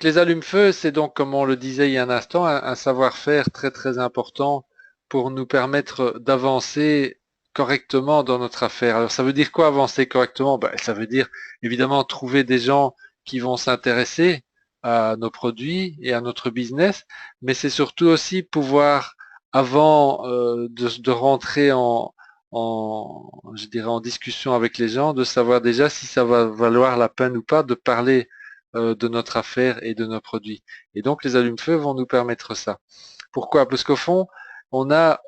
donc les allumes-feu, c'est donc, comme on le disait il y a un instant, un savoir-faire très très important pour nous permettre d'avancer correctement dans notre affaire. Alors ça veut dire quoi avancer correctement? Ben, ça veut dire évidemment trouver des gens qui vont s'intéresser à nos produits et à notre business, mais c'est surtout aussi pouvoir, avant de rentrer je dirais en discussion avec les gens, de savoir déjà si ça va valoir la peine ou pas de parler de notre affaire et de nos produits. Et donc les allumes-feu vont nous permettre ça. Pourquoi? Parce qu'au fond, on a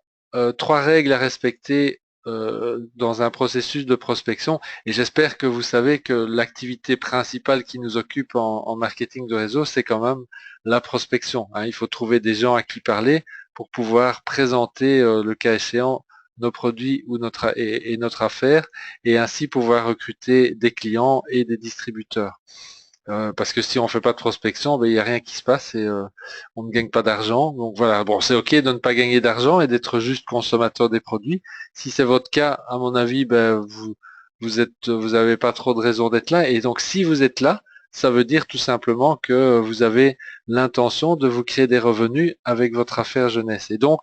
trois règles à respecter dans un processus de prospection, et j'espère que vous savez que l'activité principale qui nous occupe en marketing de réseau, c'est quand même la prospection, hein. Il faut trouver des gens à qui parler pour pouvoir présenter, le cas échéant, nos produits ou et notre affaire, et ainsi pouvoir recruter des clients et des distributeurs. Parce que si on fait pas de prospection, ben, il n'y a rien qui se passe et on ne gagne pas d'argent. Donc voilà, bon, c'est ok de ne pas gagner d'argent et d'être juste consommateur des produits. Si c'est votre cas, à mon avis, ben, vous avez pas trop de raison d'être là. Et donc si vous êtes là, ça veut dire tout simplement que vous avez l'intention de vous créer des revenus avec votre affaire jeunesse. Et donc,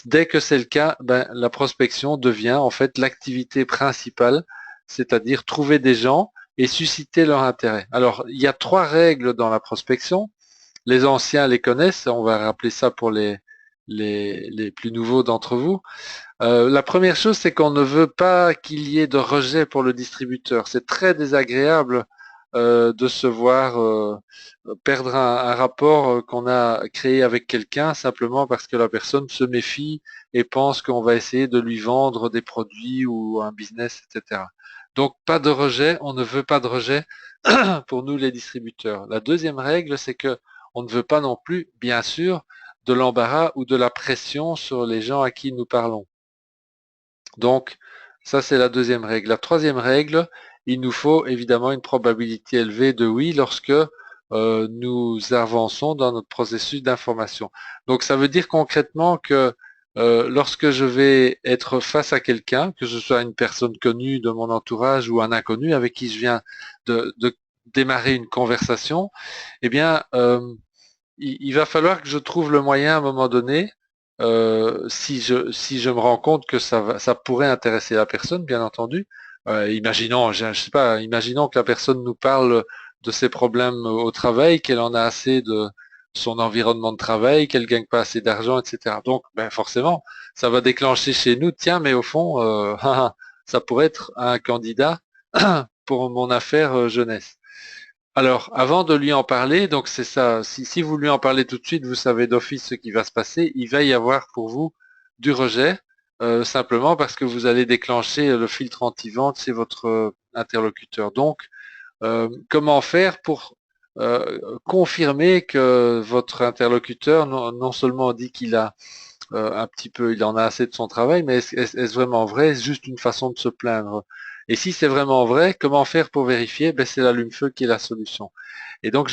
dès que c'est le cas, ben, la prospection devient en fait l'activité principale, c'est-à-dire trouver des gens et susciter leur intérêt. Alors, il y a trois règles dans la prospection. Les anciens les connaissent, on va rappeler ça pour les plus nouveaux d'entre vous. La première chose, c'est qu'on ne veut pas qu'il y ait de rejet pour le distributeur. C'est très désagréable de se voir perdre un rapport qu'on a créé avec quelqu'un simplement parce que la personne se méfie et pense qu'on va essayer de lui vendre des produits ou un business, etc. Donc pas de rejet, on ne veut pas de rejet pour nous les distributeurs. La deuxième règle, c'est que on ne veut pas non plus, bien sûr, de l'embarras ou de la pression sur les gens à qui nous parlons. Donc, ça c'est la deuxième règle. La troisième règle, il nous faut évidemment une probabilité élevée de oui lorsque nous avançons dans notre processus d'information. Donc, ça veut dire concrètement que lorsque je vais être face à quelqu'un, que ce soit une personne connue de mon entourage ou un inconnu avec qui je viens de démarrer une conversation, eh bien, il va falloir que je trouve le moyen à un moment donné, si je me rends compte que ça pourrait intéresser la personne, bien entendu. Imaginons, je sais pas, imaginons que la personne nous parle de ses problèmes au travail, qu'elle en a assez de son environnement de travail, qu'elle gagne pas assez d'argent, etc. Donc, ben forcément, ça va déclencher chez nous, tiens, mais au fond, ça pourrait être un candidat pour mon affaire jeunesse. Alors, avant de lui en parler, donc c'est ça, si vous lui en parlez tout de suite, vous savez d'office ce qui va se passer. Il va y avoir pour vous du rejet, simplement parce que vous allez déclencher le filtre anti-vente chez votre interlocuteur. Donc, comment faire pour confirmer que votre interlocuteur non seulement dit qu'il a un petit peu, il en a assez de son travail, mais est-ce vraiment vrai? C'est juste une façon de se plaindre. Et si c'est vraiment vrai, comment faire pour vérifier? Ben, c'est l'allume-feu qui est la solution. Et donc,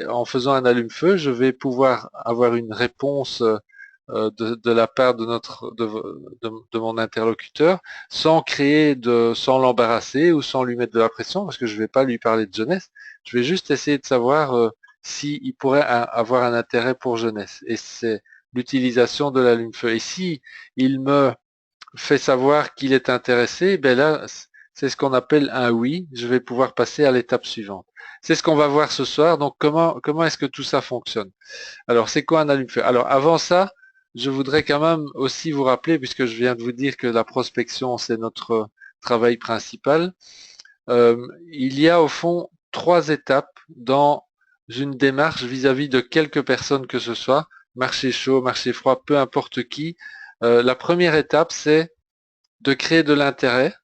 en faisant un allume-feu, je vais pouvoir avoir une réponse de la part de mon interlocuteur, sans l'embarrasser ou sans lui mettre de la pression, parce que je ne vais pas lui parler de jeunesse. Je vais juste essayer de savoir s'il pourrait avoir un intérêt pour jeunesse. Et c'est l'utilisation de l'allume-feu. Et si il me fait savoir qu'il est intéressé, ben là, c'est ce qu'on appelle un oui. Je vais pouvoir passer à l'étape suivante. C'est ce qu'on va voir ce soir. Donc, comment est-ce que tout ça fonctionne? Alors, c'est quoi un allume-feu? Alors, avant ça, je voudrais quand même aussi vous rappeler, puisque je viens de vous dire que la prospection, c'est notre travail principal, il y a au fond trois étapes dans une démarche vis-à-vis de quelques personnes que ce soit, marché chaud, marché froid, peu importe qui. La première étape, c'est de créer de l'intérêt.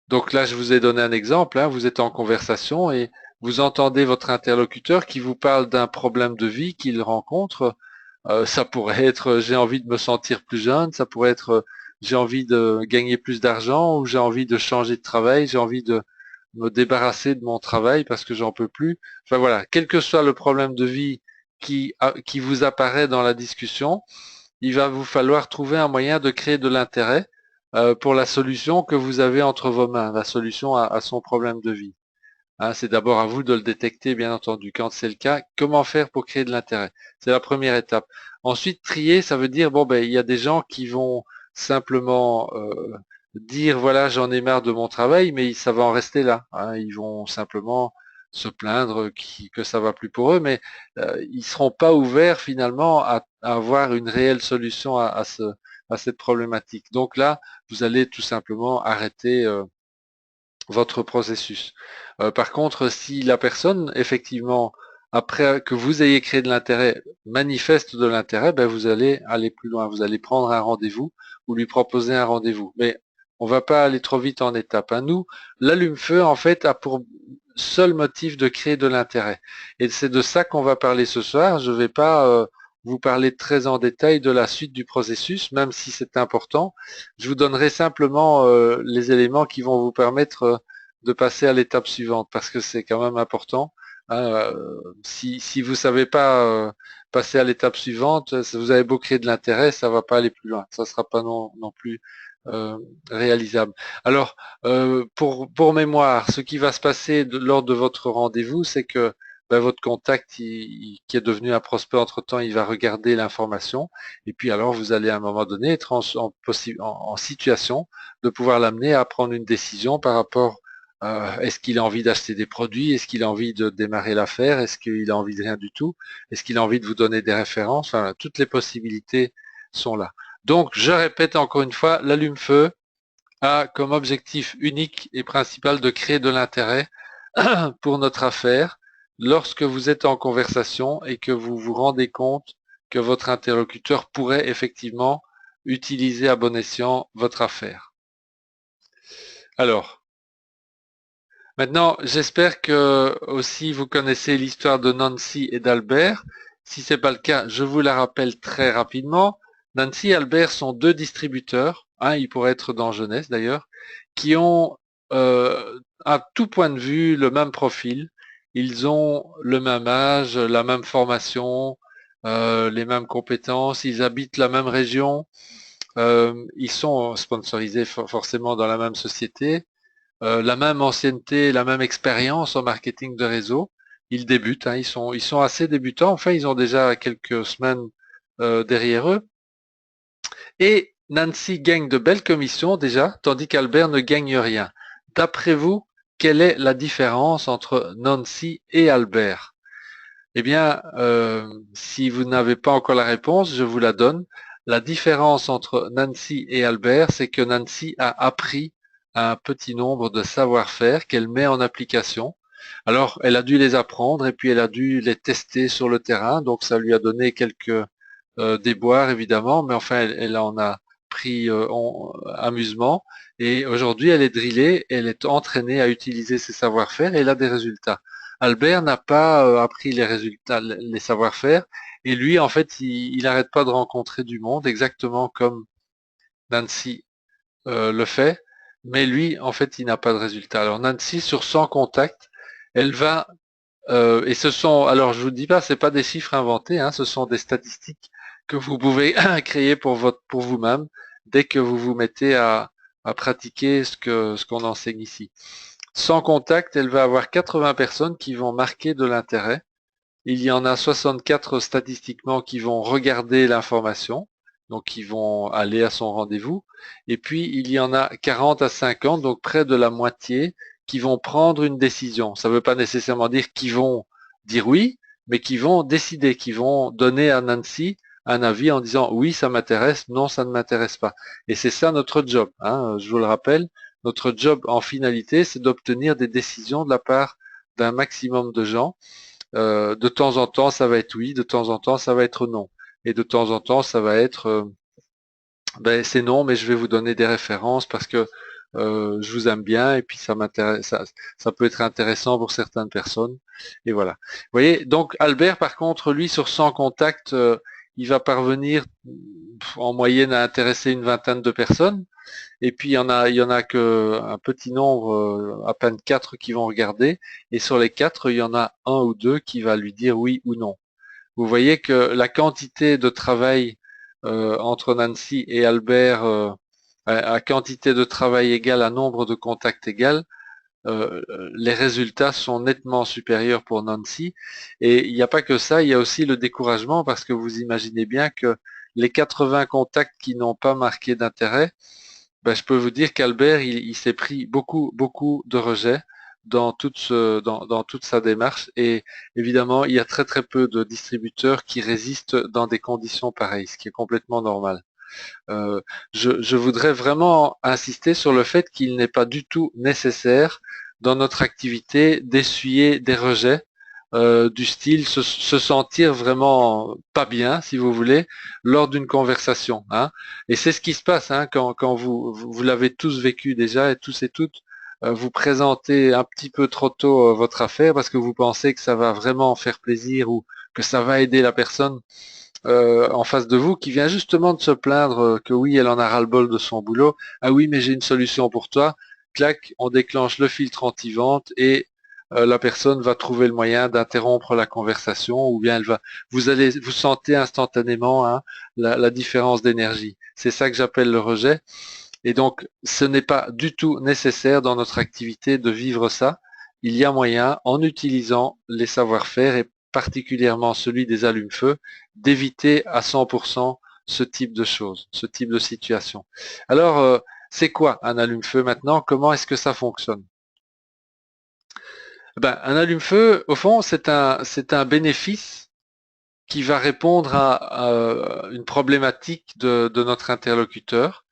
Donc là, je vous ai donné un exemple, hein, vous êtes en conversation et vous entendez votre interlocuteur qui vous parle d'un problème de vie qu'il rencontre. Ça pourrait être j'ai envie de me sentir plus jeune, ça pourrait être j'ai envie de gagner plus d'argent ou j'ai envie de changer de travail, j'ai envie de me débarrasser de mon travail parce que j'en peux plus. Enfin voilà, quel que soit le problème de vie qui vous apparaît dans la discussion, il va vous falloir trouver un moyen de créer de l'intérêt pour la solution que vous avez entre vos mains, la solution à son problème de vie. Hein, c'est d'abord à vous de le détecter, bien entendu. Quand c'est le cas, comment faire pour créer de l'intérêt? C'est la première étape. Ensuite, trier, ça veut dire, bon, ben, il y a des gens qui vont simplement dire, voilà, j'en ai marre de mon travail, mais ça va en rester là. Hein. Ils vont simplement se plaindre que ça va plus pour eux, mais ils seront pas ouverts finalement à avoir une réelle solution à cette problématique. Donc là, vous allez tout simplement arrêter votre processus. Par contre, si la personne, effectivement, après que vous ayez créé de l'intérêt, manifeste de l'intérêt, ben vous allez aller plus loin. Vous allez prendre un rendez-vous ou lui proposer un rendez-vous. Mais on va pas aller trop vite en étapes. Hein. Nous, l'allume-feu, en fait, a pour seul motif de créer de l'intérêt. Et c'est de ça qu'on va parler ce soir. Je ne vais pas vous parler très en détail de la suite du processus, même si c'est important. Je vous donnerai simplement les éléments qui vont vous permettre de passer à l'étape suivante, parce que c'est quand même important. Hein, si vous savez pas passer à l'étape suivante, si vous avez beau créer de l'intérêt, ça va pas aller plus loin. Ça sera pas non plus euh, réalisable. Alors, pour mémoire, ce qui va se passer lors de votre rendez-vous, c'est que ben, votre contact qui est devenu un prospect entre-temps, il va regarder l'information et puis alors vous allez à un moment donné être en situation de pouvoir l'amener à prendre une décision par rapport est-ce qu'il a envie d'acheter des produits, est-ce qu'il a envie de démarrer l'affaire, est-ce qu'il a envie de rien du tout, est-ce qu'il a envie de vous donner des références, enfin, toutes les possibilités sont là. Donc, je répète encore une fois, l'allume-feu a comme objectif unique et principal de créer de l'intérêt pour notre affaire lorsque vous êtes en conversation et que vous vous rendez compte que votre interlocuteur pourrait effectivement utiliser à bon escient votre affaire. Alors, maintenant, j'espère que aussi vous connaissez l'histoire de Nancy et d'Albert. Si ce n'est pas le cas, je vous la rappelle très rapidement. Nancy et Albert sont deux distributeurs, ils pourraient être dans Jeunesse d'ailleurs, qui ont à tout point de vue le même profil. Ils ont le même âge, la même formation, les mêmes compétences, ils habitent la même région, ils sont sponsorisés forcément dans la même société, la même ancienneté, la même expérience en marketing de réseau. Ils débutent, ils sont assez débutants, enfin ils ont déjà quelques semaines derrière eux. Et Nancy gagne de belles commissions déjà, tandis qu'Albert ne gagne rien. D'après vous, quelle est la différence entre Nancy et Albert? Eh bien, si vous n'avez pas encore la réponse, je vous la donne. La différence entre Nancy et Albert, c'est que Nancy a appris un petit nombre de savoir-faire qu'elle met en application. Alors, elle a dû les apprendre et puis elle a dû les tester sur le terrain, donc ça lui a donné quelques déboires évidemment, mais enfin, elle en a pris amusement et aujourd'hui, elle est drillée, elle est entraînée à utiliser ses savoir-faire et elle a des résultats. Albert n'a pas appris les résultats, les savoir-faire, et lui, en fait, il n'arrête pas de rencontrer du monde, exactement comme Nancy le fait, mais lui, en fait, il n'a pas de résultat. Alors Nancy, sur 100 contacts, elle va, et ce sont, alors je vous dis pas, c'est pas des chiffres inventés, ce sont des statistiques que vous pouvez créer pour vous-même dès que vous vous mettez à pratiquer ce qu'on enseigne ici. Sans contact, elle va avoir 80 personnes qui vont marquer de l'intérêt. Il y en a 64 statistiquement qui vont regarder l'information, donc qui vont aller à son rendez-vous. Et puis, il y en a 40 à 50, donc près de la moitié, qui vont prendre une décision. Ça ne veut pas nécessairement dire qu'ils vont dire oui, mais qui vont décider, qui vont donner à Nancy un avis en disant oui, ça m'intéresse, non, ça ne m'intéresse pas. Et c'est ça notre job, je vous le rappelle. Notre job en finalité, c'est d'obtenir des décisions de la part d'un maximum de gens. De temps en temps, ça va être oui, de temps en temps, ça va être non. Et de temps en temps, ça va être ben, c'est non, mais je vais vous donner des références parce que je vous aime bien et puis ça m'intéresse, ça peut être intéressant pour certaines personnes. Et voilà. Vous voyez, donc Albert, par contre, lui, sur 100 contacts, il va parvenir en moyenne à intéresser une vingtaine de personnes. Et puis il y en a que un petit nombre, à peine 4 qui vont regarder. Et sur les 4, il y en a un ou deux qui va lui dire oui ou non. Vous voyez que la quantité de travail entre Nancy et Albert, à quantité de travail égale à nombre de contacts égal, les résultats sont nettement supérieurs pour Nancy. Et il n'y a pas que ça, il y a aussi le découragement parce que vous imaginez bien que les 80 contacts qui n'ont pas marqué d'intérêt, ben, je peux vous dire qu'Albert, il s'est pris beaucoup de rejets dans toute sa démarche. Et évidemment, il y a très peu de distributeurs qui résistent dans des conditions pareilles, ce qui est complètement normal. Euh, je voudrais vraiment insister sur le fait qu'il n'est pas du tout nécessaire dans notre activité d'essuyer des rejets du style se sentir vraiment pas bien, si vous voulez, lors d'une conversation. Hein. Et c'est ce qui se passe hein, quand vous l'avez tous vécu déjà et tous et toutes. Vous présentez un petit peu trop tôt votre affaire parce que vous pensez que ça va vraiment faire plaisir ou que ça va aider la personne en face de vous qui vient justement de se plaindre que oui, elle en a ras-le-bol de son boulot. Ah oui, mais j'ai une solution pour toi. Clac, on déclenche le filtre anti-vente et la personne va trouver le moyen d'interrompre la conversation ou bien vous allez vous sentez instantanément hein, la différence d'énergie. C'est ça que j'appelle le rejet. Et donc, ce n'est pas du tout nécessaire dans notre activité de vivre ça. Il y a moyen, en utilisant les savoir-faire et particulièrement celui des allumes-feu, d'éviter à 100% ce type de choses, ce type de situation. Alors, c'est quoi un allume-feu maintenant? Comment est-ce que ça fonctionne? Ben, un allume-feu, au fond, c'est un bénéfice qui va répondre à une problématique de notre interlocuteur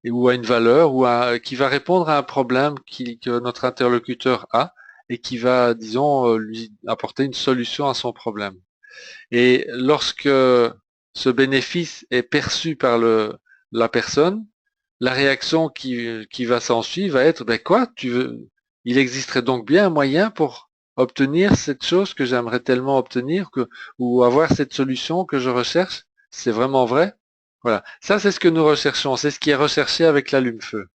ou à une valeur qui va répondre à un problème que notre interlocuteur a et qui va, disons, lui apporter une solution à son problème. Et lorsque ce bénéfice est perçu par la personne, la réaction qui va s'en suivre va être, ben quoi, il existerait donc bien un moyen pour obtenir cette chose que j'aimerais tellement obtenir ou avoir cette solution que je recherche. C'est vraiment vrai? Voilà. Ça, c'est ce que nous recherchons. C'est ce qui est recherché avec l'allume-feu.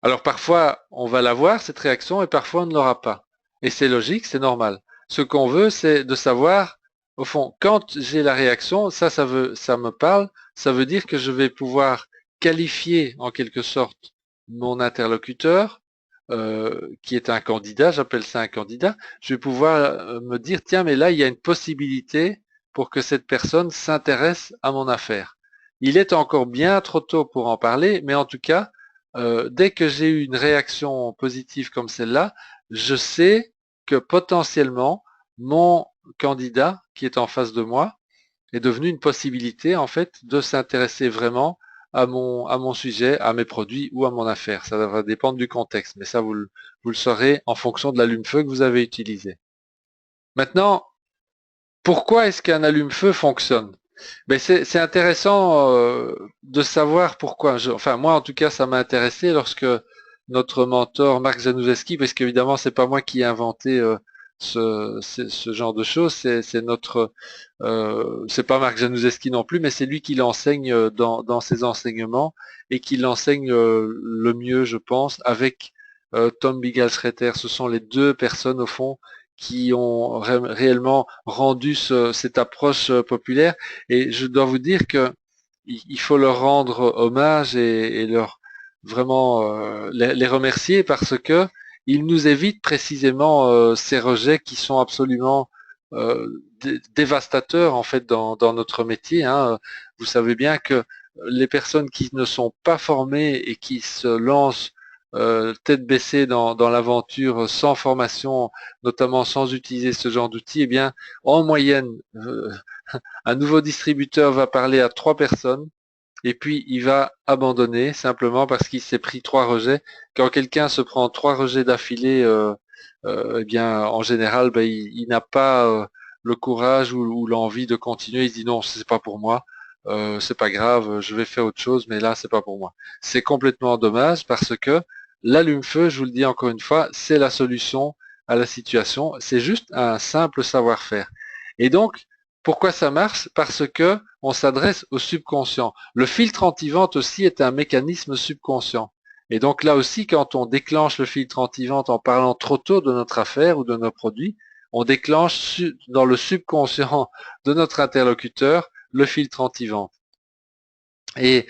Alors parfois, on va l'avoir, cette réaction, et parfois on ne l'aura pas. Et c'est logique, c'est normal. Ce qu'on veut, c'est de savoir, au fond, quand j'ai la réaction, ça me parle, ça veut dire que je vais pouvoir qualifier en quelque sorte mon interlocuteur, qui est un candidat, j'appelle ça un candidat, je vais pouvoir me dire, tiens, mais là, il y a une possibilité pour que cette personne s'intéresse à mon affaire. Il est encore bien trop tôt pour en parler, mais en tout cas, dès que j'ai eu une réaction positive comme celle-là, je sais que potentiellement mon candidat qui est en face de moi est devenu une possibilité en fait de s'intéresser vraiment à mon sujet, à mes produits ou à mon affaire. Ça va dépendre du contexte, mais ça vous le saurez en fonction de l'allume-feu que vous avez utilisé. Maintenant, pourquoi est-ce qu'un allume-feu fonctionne? Ben c'est intéressant de savoir pourquoi. Enfin moi en tout cas ça m'a intéressé lorsque notre mentor Marc Janouzeski, parce qu'évidemment c'est pas moi qui ai inventé ce genre de choses, c'est notre c'est pas Marc Janouzeski non plus, mais c'est lui qui l'enseigne dans ses enseignements et qui l'enseigne le mieux je pense avec Tom Bigal-Schreiter. Ce sont les deux personnes au fond qui ont réellement rendu cette approche populaire. Et je dois vous dire que il faut leur rendre hommage et leur vraiment les remercier parce que ils nous évitent précisément ces rejets qui sont absolument dévastateurs en fait dans notre métier. Hein. Vous savez bien que les personnes qui ne sont pas formées et qui se lancent tête baissée dans l'aventure sans formation, notamment sans utiliser ce genre d'outils, eh bien, en moyenne, un nouveau distributeur va parler à 3 personnes et puis il va abandonner simplement parce qu'il s'est pris 3 rejets. Quand quelqu'un se prend 3 rejets d'affilée, eh bien, en général, ben, il n'a pas le courage ou l'envie de continuer. Il se dit non, c'est pas pour moi. C'est pas grave, je vais faire autre chose, mais là, c'est pas pour moi. C'est complètement dommage parce que l'allume-feu, je vous le dis encore une fois, c'est la solution à la situation. C'est juste un simple savoir-faire. Et donc, pourquoi ça marche? Parce que on s'adresse au subconscient. Le filtre anti-vente aussi est un mécanisme subconscient. Et donc là aussi, quand on déclenche le filtre anti-vente en parlant trop tôt de notre affaire ou de nos produits, on déclenche dans le subconscient de notre interlocuteur le filtre anti-vente. Et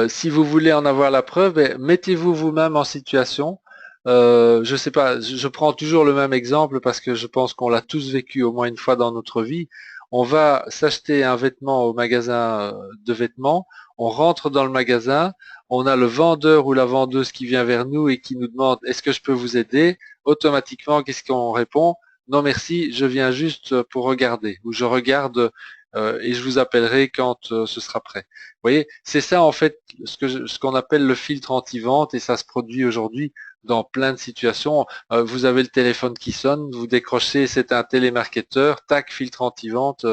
si vous voulez en avoir la preuve, mettez-vous vous-même en situation. je sais pas, je prends toujours le même exemple parce que je pense qu'on l'a tous vécu au moins une fois dans notre vie. On va s'acheter un vêtement au magasin de vêtements, on rentre dans le magasin, on a le vendeur ou la vendeuse qui vient vers nous et qui nous demande est-ce que je peux vous aider? Automatiquement, qu'est-ce qu'on répond? Non merci, je viens juste pour regarder ou je regarde et je vous appellerai quand ce sera prêt. Vous voyez, c'est ça en fait ce qu'on appelle le filtre anti-vente et ça se produit aujourd'hui dans plein de situations. Vous avez le téléphone qui sonne, vous décrochez, c'est un télémarketeur, tac, filtre anti-vente.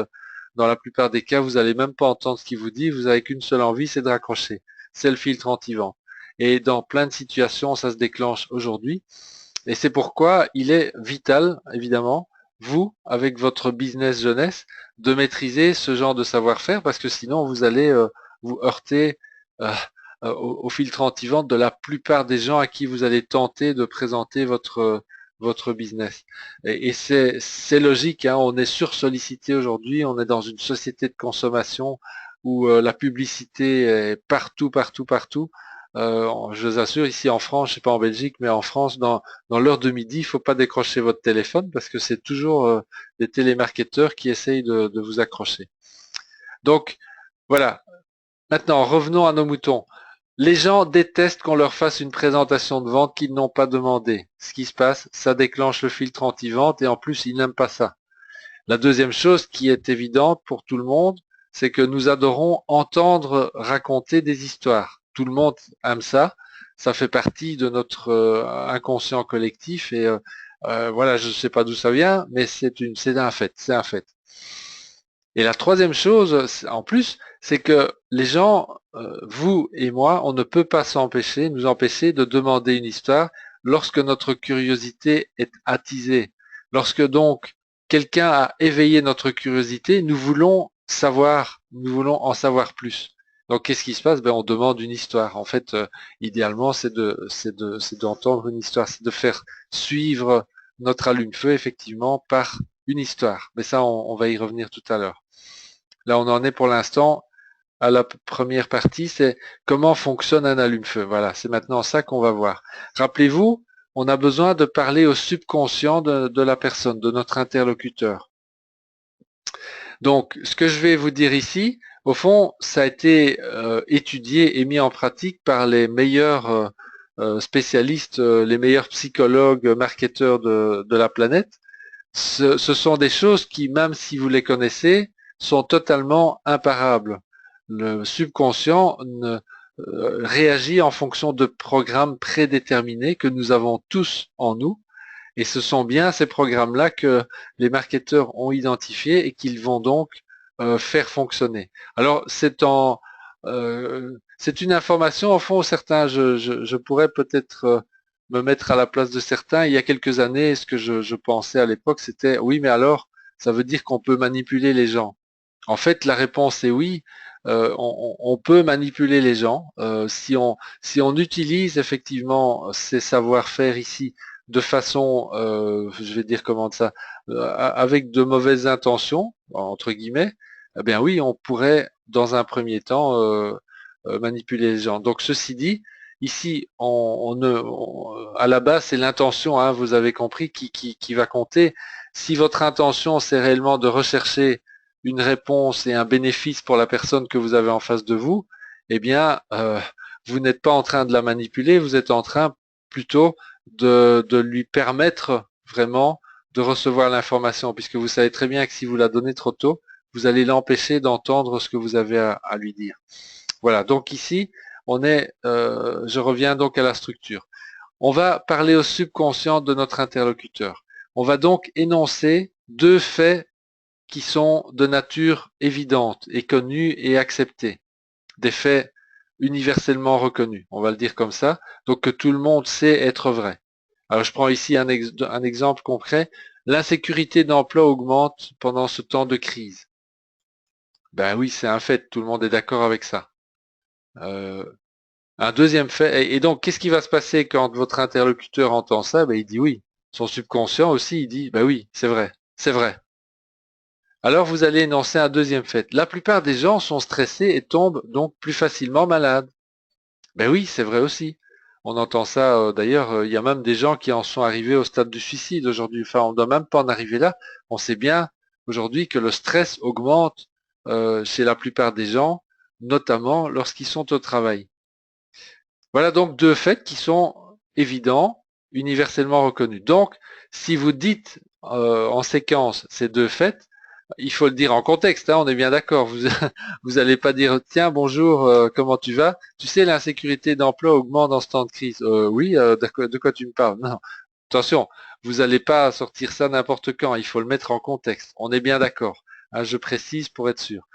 Dans la plupart des cas, vous n'allez même pas entendre ce qu'il vous dit, vous avez qu'une seule envie, c'est de raccrocher. C'est le filtre anti-vente. Et dans plein de situations, ça se déclenche aujourd'hui. Et c'est pourquoi il est vital, évidemment, vous, avec votre business jeunesse, de maîtriser ce genre de savoir-faire, parce que sinon vous allez vous heurter euh, au filtre anti-vente de la plupart des gens à qui vous allez tenter de présenter votre business. Et c'est logique, hein, on est sursollicité aujourd'hui, on est dans une société de consommation où la publicité est partout, partout, partout. Je vous assure, ici en France, je sais pas en Belgique, mais en France, dans l'heure de midi, il faut pas décrocher votre téléphone parce que c'est toujours des télémarketeurs qui essayent de vous accrocher. Donc, voilà. Maintenant, revenons à nos moutons. Les gens détestent qu'on leur fasse une présentation de vente qu'ils n'ont pas demandé. Ce qui se passe, ça déclenche le filtre anti-vente et en plus, ils n'aiment pas ça. La deuxième chose qui est évidente pour tout le monde, c'est que nous adorons entendre raconter des histoires. Tout le monde aime ça. Ça fait partie de notre inconscient collectif et voilà, je ne sais pas d'où ça vient, mais c'est un fait, c'est un fait. Et la troisième chose, en plus, c'est que les gens, vous et moi, on ne peut pas nous empêcher de demander une histoire lorsque notre curiosité est attisée. Lorsque donc quelqu'un a éveillé notre curiosité, nous voulons savoir, nous voulons en savoir plus. Donc qu'est-ce qui se passe? Ben, on demande une histoire. En fait, idéalement, c'est d'entendre une histoire, c'est de faire suivre notre allume-feu effectivement par une histoire. Mais ça, on va y revenir tout à l'heure. Là, on en est pour l'instant à la première partie, c'est comment fonctionne un allume-feu. Voilà, c'est maintenant ça qu'on va voir. Rappelez-vous, on a besoin de parler au subconscient de la personne, de notre interlocuteur. Donc, ce que je vais vous dire ici, au fond, ça a été étudié et mis en pratique par les meilleurs spécialistes, les meilleurs psychologues, marketeurs de la planète. Ce sont des choses qui, même si vous les connaissez, sont totalement imparables. Le subconscient réagit en fonction de programmes prédéterminés que nous avons tous en nous. Et ce sont bien ces programmes-là que les marketeurs ont identifiés et qu'ils vont donc faire fonctionner. Alors, c'est une information, au fond, certains, je pourrais peut-être me mettre à la place de certains. Il y a quelques années, ce que je pensais à l'époque, c'était oui, mais alors, ça veut dire qu'on peut manipuler les gens. En fait, la réponse est oui. On peut manipuler les gens si on utilise effectivement ces savoir-faire ici de façon, je vais dire comment ça, avec de mauvaises intentions entre guillemets. Eh bien oui, on pourrait dans un premier temps manipuler les gens. Donc ceci dit, ici, à la base, c'est l'intention, hein, vous avez compris, qui va compter. Si votre intention, c'est réellement de rechercher une réponse et un bénéfice pour la personne que vous avez en face de vous, eh bien, vous n'êtes pas en train de la manipuler, vous êtes en train plutôt de lui permettre vraiment de recevoir l'information, puisque vous savez très bien que si vous la donnez trop tôt, vous allez l'empêcher d'entendre ce que vous avez à lui dire. Voilà, donc ici, je reviens donc à la structure. On va parler au subconscient de notre interlocuteur. On va donc énoncer deux faits qui sont de nature évidente et connue et acceptée. Des faits universellement reconnus, on va le dire comme ça, donc que tout le monde sait être vrai. Alors je prends ici un exemple concret. L'insécurité d'emploi augmente pendant ce temps de crise. Ben oui, c'est un fait, tout le monde est d'accord avec ça. Euh, un deuxième fait, et donc qu'est-ce qui va se passer quand votre interlocuteur entend ça? Ben il dit oui. Son subconscient aussi, il dit ben oui, c'est vrai, c'est vrai. Alors vous allez énoncer un deuxième fait. La plupart des gens sont stressés et tombent donc plus facilement malades. Ben oui, c'est vrai aussi. On entend ça, d'ailleurs, il y a même des gens qui en sont arrivés au stade du suicide aujourd'hui. Enfin, on ne doit même pas en arriver là. On sait bien aujourd'hui que le stress augmente chez la plupart des gens, notamment lorsqu'ils sont au travail. Voilà donc deux faits qui sont évidents, universellement reconnus. Donc, si vous dites en séquence ces deux faits, il faut le dire en contexte, hein, on est bien d'accord. Vous vous allez pas dire tiens bonjour, comment tu vas? Tu sais l'insécurité d'emploi augmente dans ce temps de crise. Oui, de quoi tu me parles? Non, attention, vous n'allez pas sortir ça n'importe quand. Il faut le mettre en contexte. On est bien d'accord. Hein, je précise pour être sûr.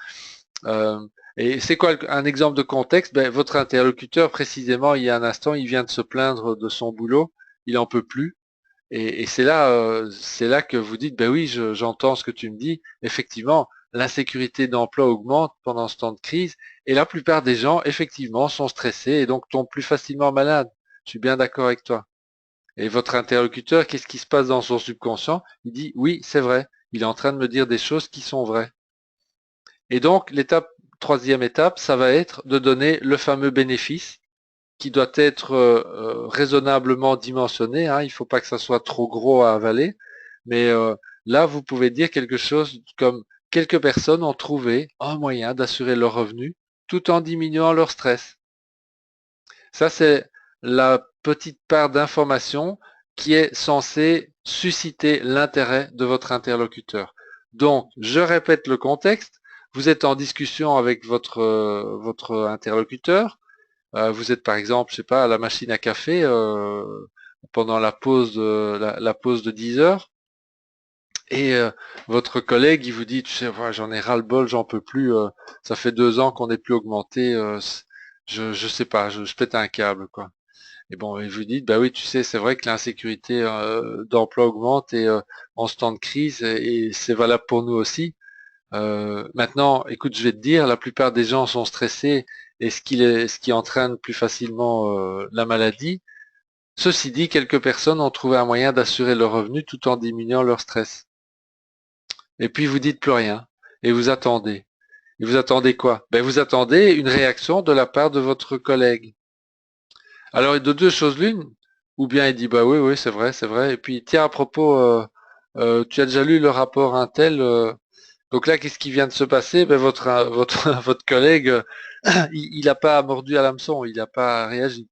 Euh, et c'est quoi un exemple de contexte? Ben, votre interlocuteur, précisément, il y a un instant, il vient de se plaindre de son boulot, il en peut plus. Et c'est là que vous dites, ben oui, j'entends ce que tu me dis. Effectivement, l'insécurité d'emploi augmente pendant ce temps de crise, et la plupart des gens, effectivement, sont stressés et donc tombent plus facilement malades. Je suis bien d'accord avec toi. Et votre interlocuteur, qu'est-ce qui se passe dans son subconscient? Il dit, oui, c'est vrai. Il est en train de me dire des choses qui sont vraies. Et donc, troisième étape, ça va être de donner le fameux bénéfice qui doit être raisonnablement dimensionné. Hein. Il ne faut pas que ça soit trop gros à avaler. Mais là, vous pouvez dire quelque chose comme quelques personnes ont trouvé un moyen d'assurer leur revenu tout en diminuant leur stress. Ça, c'est la petite part d'information qui est censée susciter l'intérêt de votre interlocuteur. Donc, je répète le contexte. Vous êtes en discussion avec votre interlocuteur. Vous êtes par exemple, je sais pas, à la machine à café pendant la pause de 10 heures. Et votre collègue, il vous dit, tu sais, ouais, j'en ai ras-le-bol, j'en peux plus. Ça fait 2 ans qu'on n'est plus augmenté. Je sais pas, je pète un câble, quoi. Et bon, et vous dites, bah oui, tu sais, c'est vrai que l'insécurité d'emploi augmente et en ce temps de crise, et c'est valable pour nous aussi. Maintenant, écoute, je vais te dire, la plupart des gens sont stressés et ce qui entraîne plus facilement la maladie. Ceci dit, quelques personnes ont trouvé un moyen d'assurer leur revenu tout en diminuant leur stress. Et puis vous dites plus rien et vous attendez. Et vous attendez quoi? Ben vous attendez une réaction de la part de votre collègue. Alors de deux choses l'une, ou bien il dit bah oui oui c'est vrai. Et puis tiens à propos, tu as déjà lu le rapport Intel? Donc là qu'est-ce qui vient de se passer? Ben votre collègue, il n'a pas mordu à l'hameçon, il n'a pas réagi.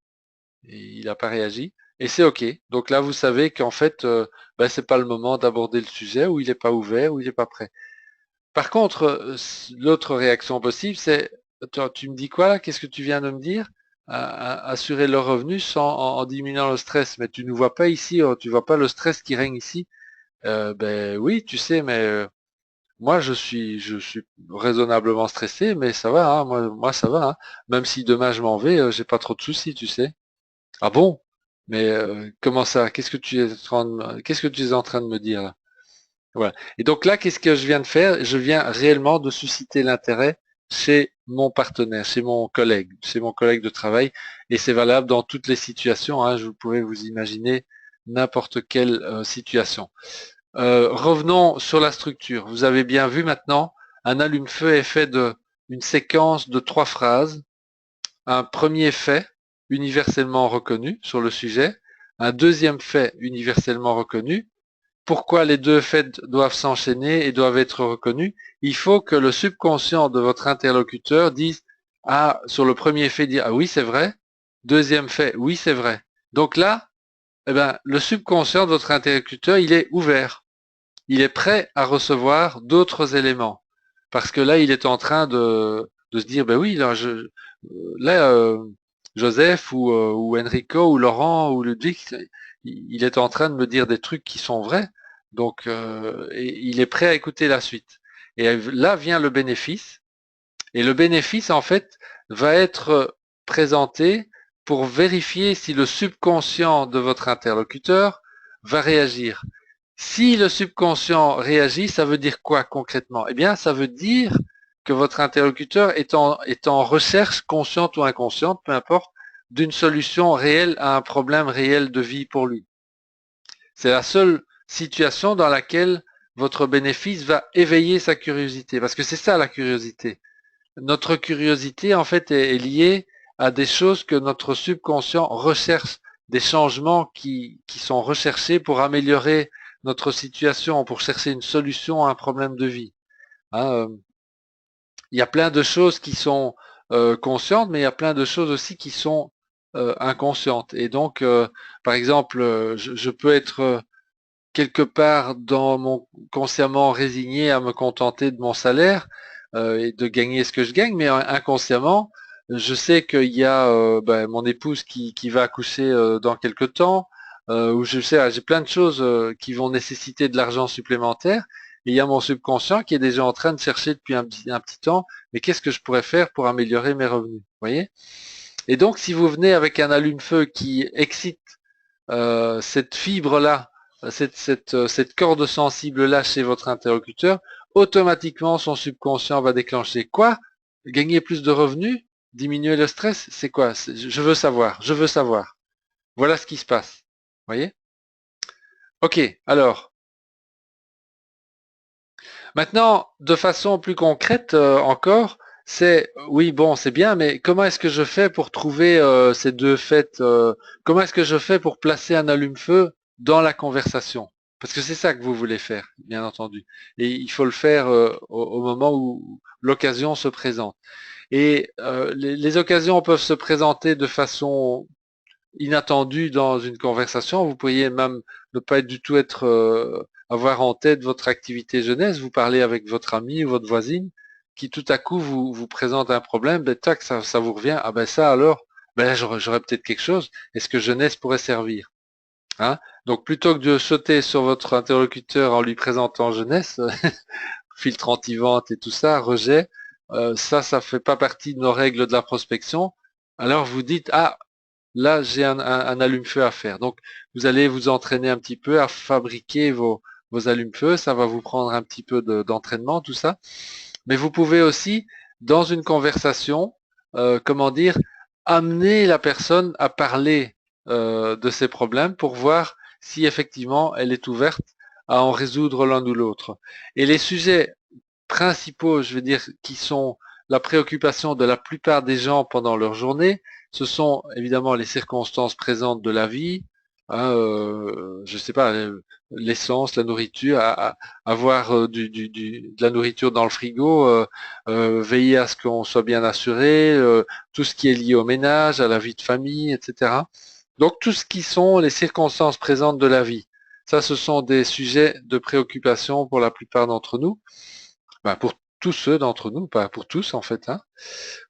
Il n'a pas réagi. Et c'est OK. Donc là, vous savez qu'en fait, ben, c'est pas le moment d'aborder le sujet, ou il n'est pas ouvert, ou il n'est pas prêt. Par contre, l'autre réaction possible, c'est, tu me dis quoi là? Qu'est-ce que tu viens de me dire? Assurer le revenu en diminuant le stress. Mais tu ne vois pas ici, tu vois pas le stress qui règne ici. Ben oui, tu sais, mais moi je suis raisonnablement stressé, mais ça va, hein, moi ça va. Hein. Même si demain je m'en vais, j'ai pas trop de soucis, tu sais. Ah bon? Mais comment ça? Qu'est-ce que tu es en train de me dire là? Voilà. Et donc là, qu'est-ce que je viens de faire? Je viens réellement de susciter l'intérêt chez mon partenaire, chez mon collègue de travail, et c'est valable dans toutes les situations. Hein, vous pouvez vous imaginer n'importe quelle situation. Revenons sur la structure. Vous avez bien vu maintenant, un allume-feu est fait de une séquence de 3 phrases. Un premier fait universellement reconnu sur le sujet, un deuxième fait universellement reconnu. Pourquoi les deux faits doivent s'enchaîner et doivent être reconnus? Il faut que le subconscient de votre interlocuteur dise ah, sur le premier fait, dire ah oui, c'est vrai. Deuxième fait, oui, c'est vrai. Donc là, eh ben, le subconscient de votre interlocuteur, il est ouvert. Il est prêt à recevoir d'autres éléments. Parce que là, il est en train de se dire, ben oui, là, Joseph ou Enrico ou Laurent ou Ludwig, il est en train de me dire des trucs qui sont vrais. Donc, et il est prêt à écouter la suite. Et là vient le bénéfice. Et le bénéfice, en fait, va être présenté pour vérifier si le subconscient de votre interlocuteur va réagir. Si le subconscient réagit, ça veut dire quoi concrètement? Eh bien, ça veut dire que votre interlocuteur est en recherche, consciente ou inconsciente, peu importe, d'une solution réelle à un problème réel de vie pour lui. C'est la seule situation dans laquelle votre bénéfice va éveiller sa curiosité, parce que c'est ça la curiosité. Notre curiosité, en fait, est liée à des choses que notre subconscient recherche, des changements qui sont recherchés pour améliorer notre situation, pour chercher une solution à un problème de vie. Hein, il y a plein de choses qui sont conscientes, mais il y a plein de choses aussi qui sont inconscientes. Et donc, par exemple, je peux être quelque part dans mon consciemment résigné à me contenter de mon salaire et de gagner ce que je gagne, mais inconsciemment, je sais qu'il y a mon épouse qui va accoucher dans quelque temps, ou je sais, j'ai plein de choses qui vont nécessiter de l'argent supplémentaire, et il y a mon subconscient qui est déjà en train de chercher depuis un petit temps, mais qu'est-ce que je pourrais faire pour améliorer mes revenus, vous voyez? Et donc, si vous venez avec un allume-feu qui excite cette fibre-là, cette corde sensible-là chez votre interlocuteur, automatiquement son subconscient va déclencher quoi? Gagner plus de revenus? Diminuer le stress? C'est quoi? Je veux savoir, je veux savoir. Voilà ce qui se passe. Vous voyez? Ok, alors, maintenant, de façon plus concrète encore, c'est, oui, bon, c'est bien, mais comment est-ce que je fais pour trouver ces deux faits comment est-ce que je fais pour placer un allume-feu dans la conversation? Parce que c'est ça que vous voulez faire, bien entendu. Et il faut le faire au moment où l'occasion se présente. Et les occasions peuvent se présenter de façon inattendu dans une conversation. Vous pourriez même ne pas du tout être avoir en tête votre activité jeunesse. Vous parlez avec votre ami ou votre voisine qui tout à coup vous présente un problème. Ben tac, ça vous revient. Ah ben ça alors, ben là j'aurais peut-être quelque chose. Est-ce que jeunesse pourrait servir? Hein? Donc plutôt que de sauter sur votre interlocuteur en lui présentant jeunesse, filtre anti-vente et tout ça, rejet, ça fait pas partie de nos règles de la prospection. Alors vous dites, ah, là, j'ai un allume-feu à faire. Donc, vous allez vous entraîner un petit peu à fabriquer vos allumes-feu. Ça va vous prendre un petit peu d'entraînement, tout ça. Mais vous pouvez aussi, dans une conversation, comment dire, amener la personne à parler de ses problèmes pour voir si effectivement elle est ouverte à en résoudre l'un ou l'autre. Et les sujets principaux, je veux dire, qui sont la préoccupation de la plupart des gens pendant leur journée, ce sont évidemment les circonstances présentes de la vie, hein, je sais pas, l'essence, la nourriture, avoir de la nourriture dans le frigo, veiller à ce qu'on soit bien assuré, tout ce qui est lié au ménage, à la vie de famille, etc. Donc tout ce qui sont les circonstances présentes de la vie. Ça, ce sont des sujets de préoccupation pour la plupart d'entre nous. Ben, pour tous ceux d'entre nous, pas pour tous en fait. Hein.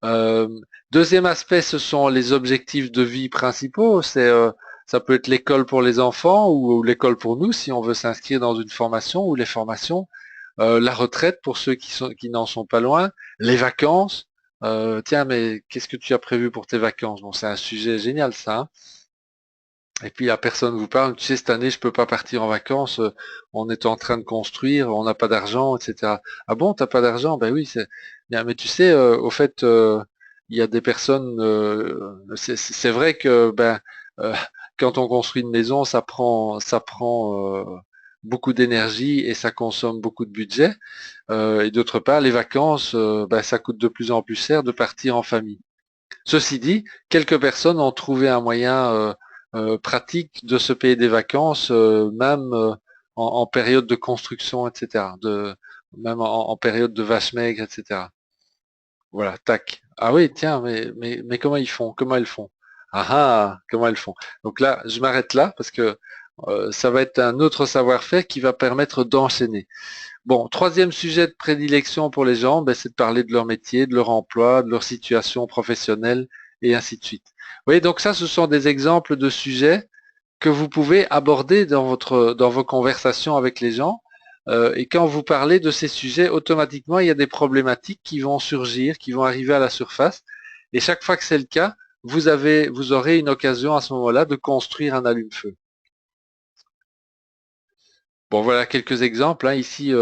Euh, Deuxième aspect, ce sont les objectifs de vie principaux. Ça peut être l'école pour les enfants ou l'école pour nous si on veut s'inscrire dans une formation ou les formations. La retraite pour ceux qui n'en sont pas loin. Les vacances. Tiens, mais qu'est-ce que tu as prévu pour tes vacances? Bon, c'est un sujet génial ça. Hein. Et puis la personne vous parle, tu sais, cette année, je peux pas partir en vacances, on est en train de construire, on n'a pas d'argent, etc. Ah bon, t'as pas d'argent? Ben oui, c'est bien, mais tu sais, au fait, il y a des personnes, c'est vrai que euh, quand on construit une maison, ça prend beaucoup d'énergie et ça consomme beaucoup de budget. Et d'autre part, les vacances, ça coûte de plus en plus cher de partir en famille. Ceci dit, quelques personnes ont trouvé un moyen pratique de se payer des vacances, même en période de construction, etc. Même en période de vache maigre, etc. Voilà, tac. Ah oui, tiens, mais comment ils font? Comment elles font? Ah ah, comment elles font? Donc là, je m'arrête là parce que ça va être un autre savoir-faire qui va permettre d'enchaîner. Bon, troisième sujet de prédilection pour les gens, c'est de parler de leur métier, de leur emploi, de leur situation professionnelle et ainsi de suite. Vous voyez, donc ça, ce sont des exemples de sujets que vous pouvez aborder dans vos conversations avec les gens. Et quand vous parlez de ces sujets, automatiquement, il y a des problématiques qui vont surgir, qui vont arriver à la surface. Et chaque fois que c'est le cas, vous aurez une occasion à ce moment-là de construire un allume-feu. Bon, voilà quelques exemples. Hein. Ici,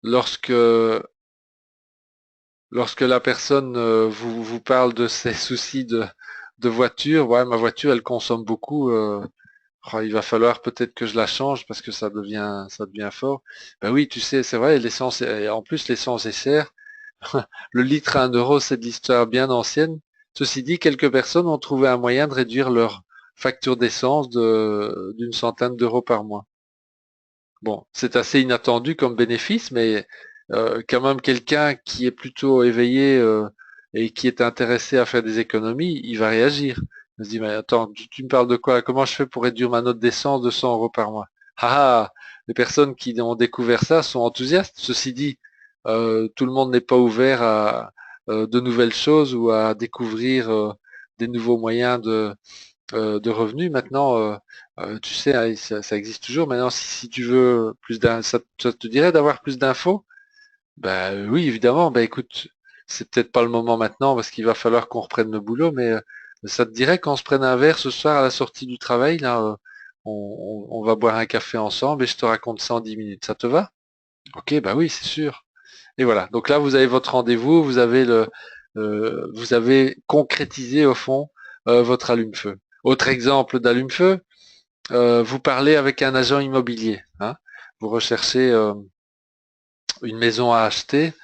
lorsque lorsque la personne vous parle de ses soucis de voiture, ouais, ma voiture, elle consomme beaucoup. Oh, il va falloir peut-être que je la change parce que ça devient fort. Ben oui, tu sais, c'est vrai, en plus l'essence est chère. Le litre à 1 euro, c'est de l'histoire bien ancienne. Ceci dit, quelques personnes ont trouvé un moyen de réduire leur facture d'essence d'une centaine d'euros par mois. Bon, c'est assez inattendu comme bénéfice, mais quand même quelqu'un qui est plutôt éveillé et qui est intéressé à faire des économies, il va réagir. Il se dit, mais attends, tu me parles de quoi? Comment je fais pour réduire ma note d'essence de 100 euros par mois? Ah, ah, les personnes qui ont découvert ça sont enthousiastes. Ceci dit, tout le monde n'est pas ouvert à de nouvelles choses ou à découvrir des nouveaux moyens de revenus. Maintenant, tu sais, hein, ça existe toujours. Maintenant, si tu veux plus ça te dirait d'avoir plus d'infos? Ben oui, évidemment. Ben écoute, c'est peut-être pas le moment maintenant parce qu'il va falloir qu'on reprenne le boulot, mais ça te dirait qu'on se prenne un verre ce soir à la sortie du travail, là, on va boire un café ensemble et je te raconte ça en 10 minutes. Ça te va? Ok, ben oui, c'est sûr. Et voilà. Donc là, vous avez votre rendez-vous, vous avez concrétisé au fond votre allume-feu. Autre exemple d'allume-feu, vous parlez avec un agent immobilier, hein. Vous recherchez une maison à acheter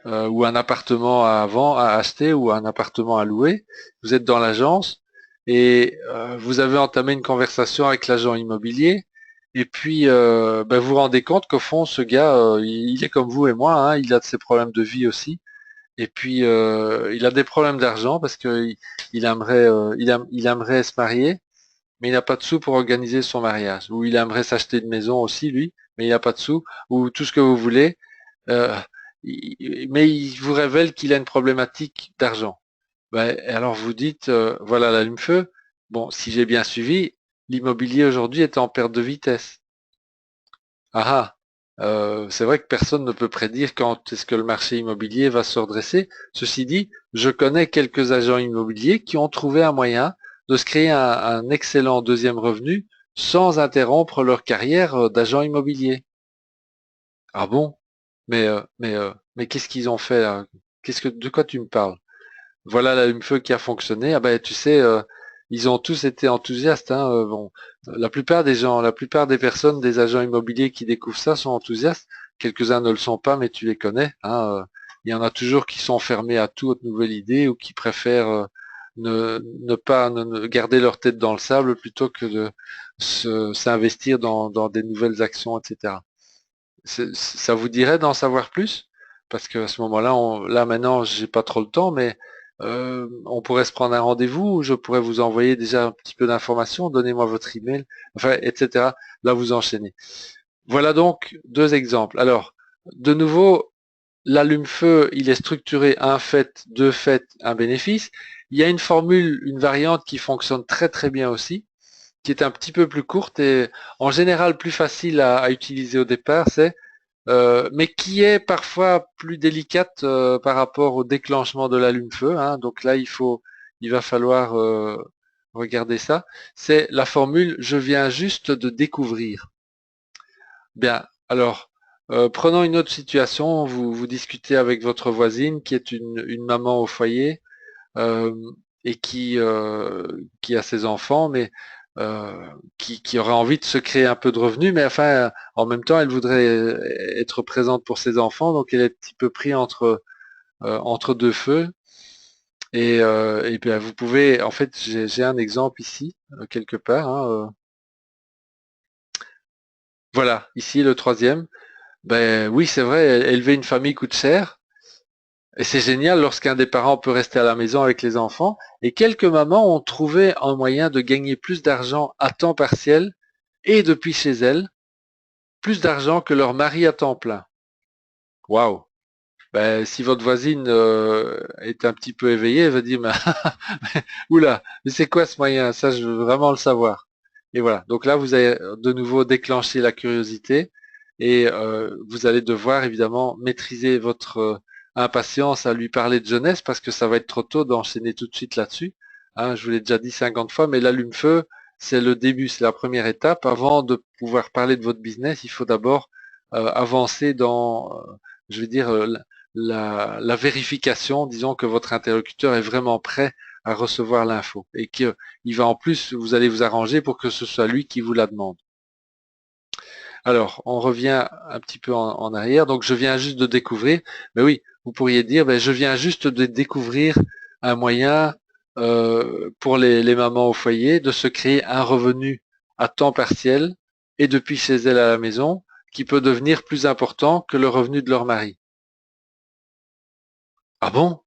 ou un appartement à acheter ou un appartement à louer. Vous êtes dans l'agence et vous avez entamé une conversation avec l'agent immobilier. Et puis, ben, vous vous rendez compte qu'au fond, ce gars, il est comme vous et moi, hein, il a de ses problèmes de vie aussi. Et puis, il a des problèmes d'argent parce que il aimerait se marier, mais il n'a pas de sous pour organiser son mariage. Ou il aimerait s'acheter une maison aussi, lui, mais il n'a pas de sous. Ou tout ce que vous voulez. Euh, mais il vous révèle qu'il a une problématique d'argent. Ben, alors vous dites, voilà l'allume-feu. Bon, si j'ai bien suivi, l'immobilier aujourd'hui est en perte de vitesse. Ah ah, c'est vrai que personne ne peut prédire quand est-ce que le marché immobilier va se redresser. Ceci dit, je connais quelques agents immobiliers qui ont trouvé un moyen de se créer un excellent deuxième revenu sans interrompre leur carrière d'agent immobilier. Ah bon? Mais qu'est-ce qu'ils ont fait là? De quoi tu me parles? Voilà l'allume-feu qui a fonctionné. Ah ben tu sais, ils ont tous été enthousiastes, hein. Bon, la plupart des gens, la plupart des personnes, des agents immobiliers qui découvrent ça sont enthousiastes. Quelques-uns ne le sont pas, mais tu les connais, hein. Il y en a toujours qui sont fermés à toute nouvelle idée ou qui préfèrent ne pas ne garder leur tête dans le sable plutôt que de s'investir dans des nouvelles actions, etc. Ça vous dirait d'en savoir plus? Parce qu'à ce moment-là, là maintenant, j'ai pas trop le temps, mais on pourrait se prendre un rendez-vous, ou je pourrais vous envoyer déjà un petit peu d'informations, donnez-moi votre email, enfin, etc. Là, vous enchaînez. Voilà donc deux exemples. Alors, de nouveau, l'allume-feu, il est structuré un fait, deux faits, un bénéfice. Il y a une formule, une variante qui fonctionne très très bien aussi, qui est un petit peu plus courte et en général plus facile à utiliser au départ, mais qui est parfois plus délicate par rapport au déclenchement de l'allume-feu, hein. Donc là, il va falloir regarder ça. C'est la formule «je viens juste de découvrir». Bien, alors, prenons une autre situation. Vous discutez avec votre voisine qui est une maman au foyer euh, et qui a ses enfants, mais qui aurait envie de se créer un peu de revenus, mais enfin, en même temps, elle voudrait être présente pour ses enfants, donc elle est un petit peu pris entre deux feux. Et bien, vous pouvez, en fait, j'ai un exemple ici, quelque part, hein, voilà, ici le troisième. Ben oui, c'est vrai, élever une famille coûte cher. Et c'est génial lorsqu'un des parents peut rester à la maison avec les enfants. Et quelques mamans ont trouvé un moyen de gagner plus d'argent à temps partiel et depuis chez elles, plus d'argent que leur mari à temps plein. Waouh! Ben, si votre voisine est un petit peu éveillée, elle va dire, mais, oula, mais c'est quoi ce moyen? Ça, je veux vraiment le savoir. Et voilà. Donc là, vous avez de nouveau déclenché la curiosité et vous allez devoir évidemment maîtriser votre impatience à lui parler de jeunesse parce que ça va être trop tôt d'enchaîner tout de suite là-dessus. Hein, je vous l'ai déjà dit 50 fois, mais l'allume-feu, c'est le début, c'est la première étape. Avant de pouvoir parler de votre business, il faut d'abord avancer dans, je vais dire, la vérification, disons que votre interlocuteur est vraiment prêt à recevoir l'info et qu'il va en plus, vous allez vous arranger pour que ce soit lui qui vous la demande. Alors, on revient un petit peu en arrière. Donc, je viens juste de découvrir. Mais oui, vous pourriez dire, ben, je viens juste de découvrir un moyen pour les mamans au foyer de se créer un revenu à temps partiel et depuis chez elles à la maison qui peut devenir plus important que le revenu de leur mari. Ah bon?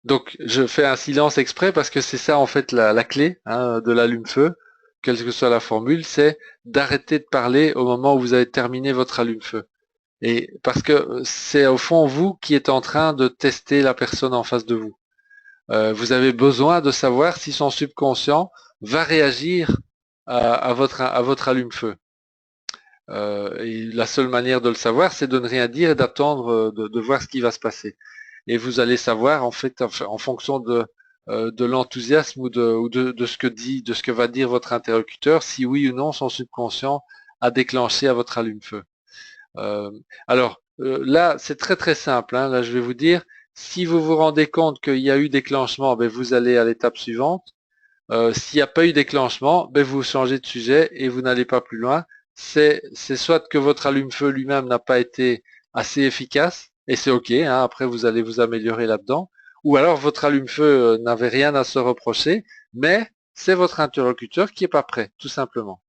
Donc je fais un silence exprès parce que c'est ça en fait la clé hein, de l'allume-feu, quelle que soit la formule, c'est d'arrêter de parler au moment où vous avez terminé votre allume-feu. Et parce que c'est au fond vous qui êtes en train de tester la personne en face de vous. Vous avez besoin de savoir si son subconscient va réagir à votre allume-feu. Et la seule manière de le savoir, c'est de ne rien dire et d'attendre de voir ce qui va se passer. Et vous allez savoir en fait en fonction de l'enthousiasme ou de ce que dit, de ce que va dire votre interlocuteur, si oui ou non son subconscient a déclenché à votre allume-feu. Euh, là, c'est très très simple. Hein. Là, je vais vous dire, si vous vous rendez compte qu'il y a eu déclenchement, ben, vous allez à l'étape suivante. S'il n'y a pas eu déclenchement, ben, vous changez de sujet et vous n'allez pas plus loin. C'est soit que votre allume-feu lui-même n'a pas été assez efficace, et c'est OK, hein, après vous allez vous améliorer là-dedans, ou alors votre allume-feu n'avait rien à se reprocher, mais c'est votre interlocuteur qui est pas prêt, tout simplement.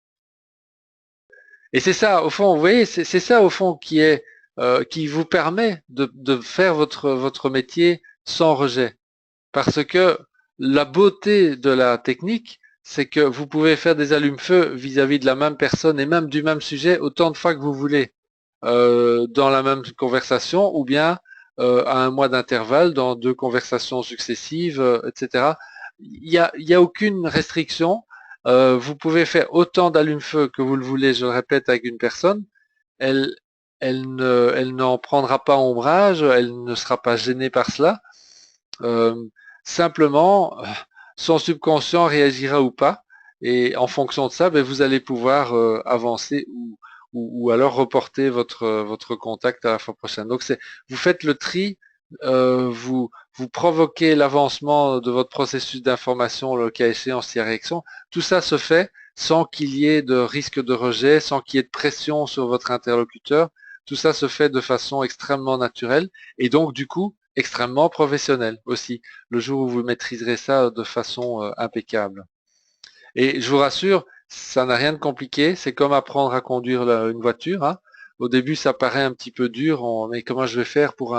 Et c'est ça, au fond, vous voyez, c'est ça, au fond, qui vous permet de faire votre métier sans rejet. Parce que la beauté de la technique, c'est que vous pouvez faire des allumes-feu vis-à-vis de la même personne et même du même sujet autant de fois que vous voulez dans la même conversation ou bien à un mois d'intervalle dans deux conversations successives, etc. Il y a aucune restriction. Vous pouvez faire autant d'allumes-feu que vous le voulez, je le répète, avec une personne. Elle, elle n'en prendra pas ombrage, elle ne sera pas gênée par cela. Euh, simplement, son subconscient réagira ou pas, et en fonction de ça, ben, vous allez pouvoir avancer ou alors reporter votre contact à la fois prochaine. Donc vous faites le tri, vous provoquez l'avancement de votre processus d'information, le cas échéant, s'il y a réaction. Tout ça se fait sans qu'il y ait de risque de rejet, sans qu'il y ait de pression sur votre interlocuteur. Tout ça se fait de façon extrêmement naturelle et donc du coup extrêmement professionnelle aussi, le jour où vous maîtriserez ça de façon impeccable. Et je vous rassure, ça n'a rien de compliqué, c'est comme apprendre à conduire une voiture. Hein. Au début, ça paraît un petit peu dur, mais comment je vais faire pour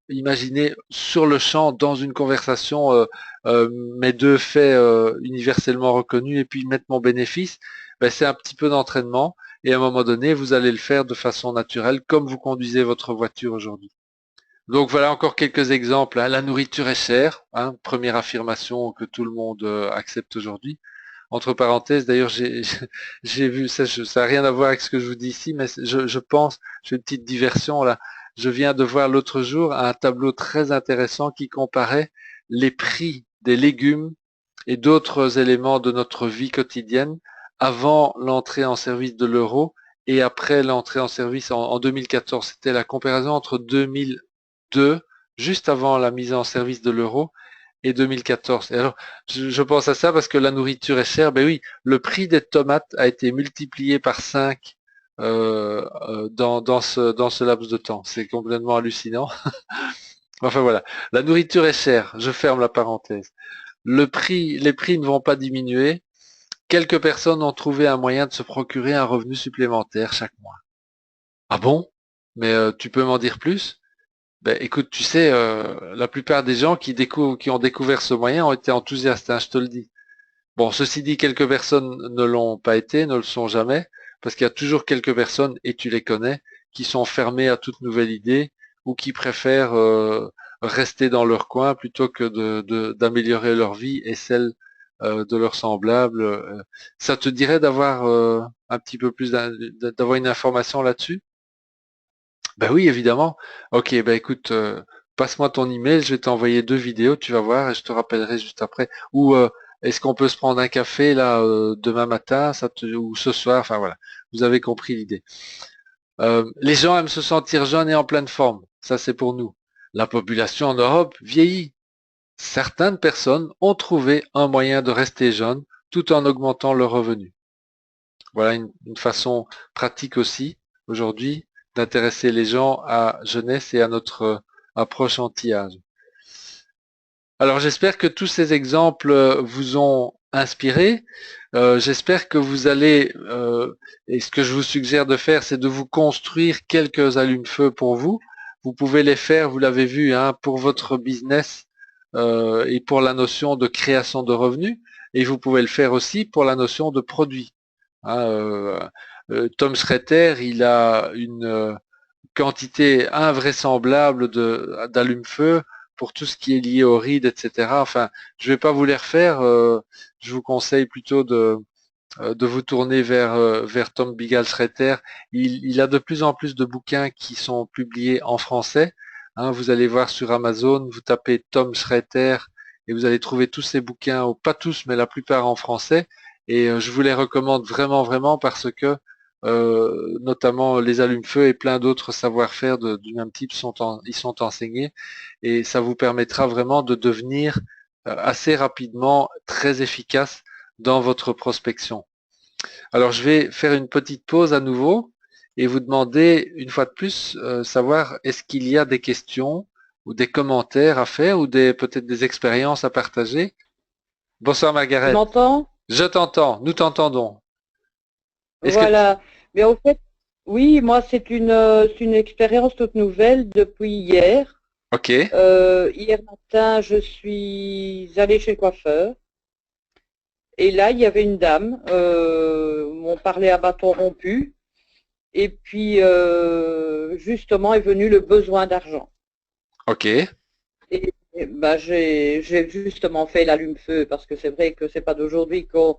imaginer sur le champ, dans une conversation, mes deux faits universellement reconnus et puis mettre mon bénéfice, ben, c'est un petit peu d'entraînement et à un moment donné, vous allez le faire de façon naturelle comme vous conduisez votre voiture aujourd'hui. Donc voilà encore quelques exemples. Hein. La nourriture est chère, hein, première affirmation que tout le monde accepte aujourd'hui. Entre parenthèses, d'ailleurs, j'ai vu ça, ça n'a rien à voir avec ce que je vous dis ici, mais je pense, j'ai une petite diversion là. Je viens de voir l'autre jour un tableau très intéressant qui comparait les prix des légumes et d'autres éléments de notre vie quotidienne avant l'entrée en service de l'euro et après l'entrée en service en 2014. C'était la comparaison entre 2002, juste avant la mise en service de l'euro, et 2014. Et alors, je pense à ça parce que la nourriture est chère. Ben oui, le prix des tomates a été multiplié par 5 dans ce laps de temps. C'est complètement hallucinant. Enfin voilà, la nourriture est chère. Je ferme la parenthèse. Les prix ne vont pas diminuer. Quelques personnes ont trouvé un moyen de se procurer un revenu supplémentaire chaque mois. Ah bon? Mais tu peux m'en dire plus? Ben, écoute, tu sais, la plupart des gens qui ont découvert ce moyen ont été enthousiastes, hein, je te le dis. Bon, ceci dit, quelques personnes ne l'ont pas été, ne le sont jamais, parce qu'il y a toujours quelques personnes, et tu les connais, qui sont fermées à toute nouvelle idée ou qui préfèrent rester dans leur coin plutôt que d'améliorer leur vie et celle de leurs semblables. Ça te dirait d'avoir un petit peu plus d'avoir une information là-dessus? Ben oui, évidemment. Ok, ben écoute, passe-moi ton email, je vais t'envoyer deux vidéos, tu vas voir, et je te rappellerai juste après. Ou est-ce qu'on peut se prendre un café là demain matin, ou ce soir, enfin voilà, vous avez compris l'idée. Les gens aiment se sentir jeunes et en pleine forme, ça c'est pour nous. La population en Europe vieillit. Certaines personnes ont trouvé un moyen de rester jeunes tout en augmentant leurs revenus. Voilà une façon pratique aussi aujourd'hui d'intéresser les gens à jeunesse et à notre approche anti-âge. Alors j'espère que tous ces exemples vous ont inspiré. J'espère que vous allez, et ce que je vous suggère de faire, c'est de vous construire quelques allumes-feu pour vous. Vous pouvez les faire, vous l'avez vu, hein, pour votre business et pour la notion de création de revenus. Et vous pouvez le faire aussi pour la notion de produit. Hein, Tom Schreiter, il a une quantité invraisemblable d'allume-feu pour tout ce qui est lié au RID, etc. Enfin, je vais pas vous les refaire. Je vous conseille plutôt de vous tourner vers Tom Bigal-Schreiter. Il a de plus en plus de bouquins qui sont publiés en français. Hein, vous allez voir sur Amazon, vous tapez Tom Schreiter et vous allez trouver tous ces bouquins, ou pas tous, mais la plupart en français. Et je vous les recommande vraiment, vraiment parce que notamment les allumes-feu et plein d'autres savoir-faire du même type ils sont enseignés et ça vous permettra vraiment de devenir assez rapidement très efficace dans votre prospection. Alors je vais faire une petite pause à nouveau et vous demander une fois de plus savoir est-ce qu'il y a des questions ou des commentaires à faire ou peut-être des expériences à partager. Bonsoir Tu Margaret, m'entends? je t'entends, nous t'entendons. Est-ce que tu... Voilà. Mais en fait, oui, moi, c'est une expérience toute nouvelle depuis hier. Ok, Hier matin, je suis allée chez le coiffeur. Et là, il y avait une dame. On parlait à bâton rompu. Et puis, justement, est venu le besoin d'argent. ok, Et ben, j'ai justement fait l'allume-feu parce que c'est vrai que c'est pas d'aujourd'hui qu'on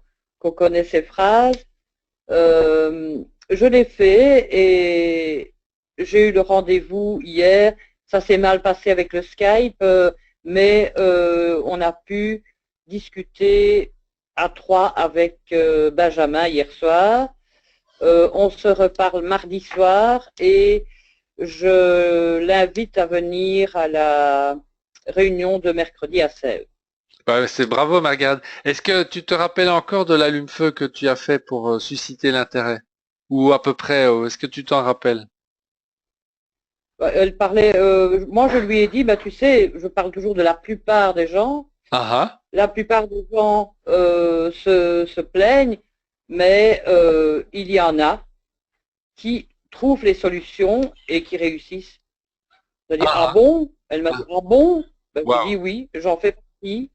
connaît ces phrases. Je l'ai fait et j'ai eu le rendez-vous hier. Ça s'est mal passé avec le Skype, mais on a pu discuter à trois avec Benjamin hier soir. On se reparle mardi soir et je l'invite à venir à la réunion de mercredi à Sèvres. bah, c'est bravo Margaret. Est-ce que tu te rappelles encore de l'allume-feu que tu as fait pour susciter l'intérêt? Ou à peu près, est-ce que tu t'en rappelles? Elle parlait, moi je lui ai dit, bah, tu sais, je parle toujours de la plupart des gens. Ah ah, La plupart des gens se plaignent, mais il y en a qui trouvent les solutions et qui réussissent. C'est-à-dire, ah ah ah, bon? Elle m'a dit, ah, ah bon? Ben, je lui waouh. dis oui, j'en fais partie.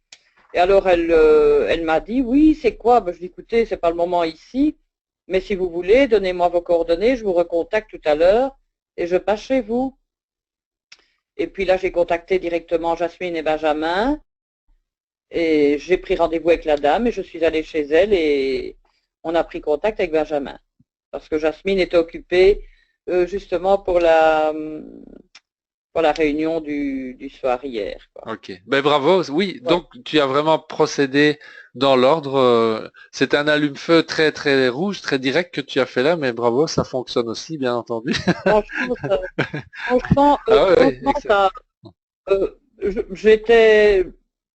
Et alors elle m'a dit, oui, c'est quoi? Ben, je lui ai dit, écoutez, c'est pas le moment ici, mais si vous voulez, donnez-moi vos coordonnées, je vous recontacte tout à l'heure et je passe chez vous. Et puis là, j'ai contacté directement Jasmine et Benjamin. Et j'ai pris rendez-vous avec la dame et je suis allée chez elle et on a pris contact avec Benjamin. Parce que Jasmine était occupée justement pour la réunion du soir hier, quoi. Ok, ben bravo. Oui, Voilà. donc tu as vraiment procédé dans l'ordre. C'est un allume-feu très très rouge, très direct que tu as fait là, mais bravo, ça fonctionne aussi, bien entendu. Franchement, franchement, Ah ouais, ouais, franchement, excellent.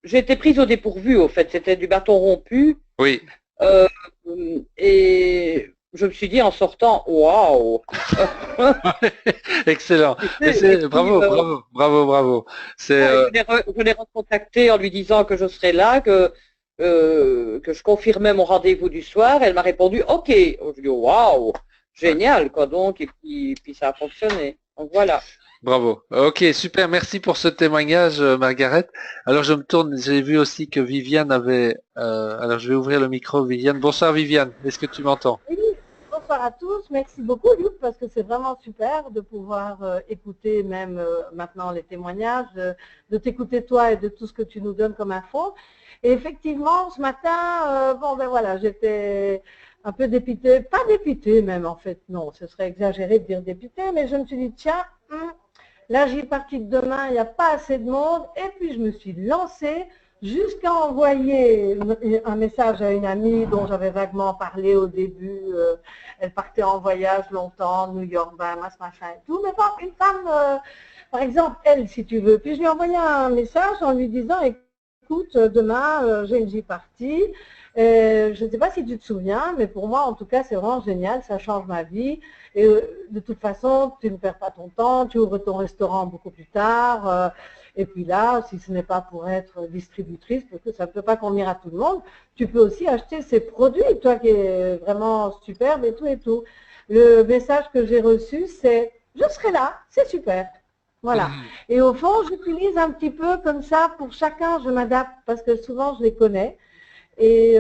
j'ai été prise au dépourvu, au fait. C'était du bâton rompu. Oui, euh, et je me suis dit en sortant, waouh! excellent. Tu Mais sais, et c'est puis, bravo, bravo, bravo, bravo. C'est ouais, je l'ai recontactée en lui disant que je serais là, que je confirmais mon rendez-vous du soir. Elle m'a répondu OK. Je lui ai dit waouh, ouais, génial, quoi. Donc, puis ça a fonctionné. Donc voilà. bravo. Ok, super. Merci pour ce témoignage, Margaret. Alors je me tourne. J'ai vu aussi que Viviane avait. Alors je vais ouvrir le micro, Viviane. Bonsoir, Viviane. Est-ce que tu m'entends? Oui, bonsoir à tous. Merci beaucoup, Luc, parce que c'est vraiment super de pouvoir écouter même maintenant les témoignages, de t'écouter toi et de tout ce que tu nous donnes comme info. Et effectivement, ce matin, bon ben voilà, j'étais un peu dépitée, pas dépitée même en fait, non, ce serait exagéré de dire dépitée, mais je me suis dit, tiens, là j'y parti de demain, il n'y a pas assez de monde, et puis je me suis lancée jusqu'à envoyer un message à une amie dont j'avais vaguement parlé au début. Elle partait en voyage longtemps, New York, Bahamas, machin et tout. Mais bon, une femme, par exemple, elle, si tu veux. Puis je lui ai envoyé un message en lui disant, écoute, demain, j'ai une J partie. Je ne sais pas si tu te souviens, mais pour moi, en tout cas, c'est vraiment génial, ça change ma vie. Et de toute façon, tu ne perds pas ton temps, tu ouvres ton restaurant beaucoup plus tard. Et puis là, si ce n'est pas pour être distributrice, parce que ça ne peut pas convenir à tout le monde, tu peux aussi acheter ces produits, toi qui es vraiment superbe et tout et tout. Le message que j'ai reçu, c'est « je serai là, c'est super ». Voilà. Et au fond, j'utilise un petit peu comme ça pour chacun, je m'adapte parce que souvent je les connais. Et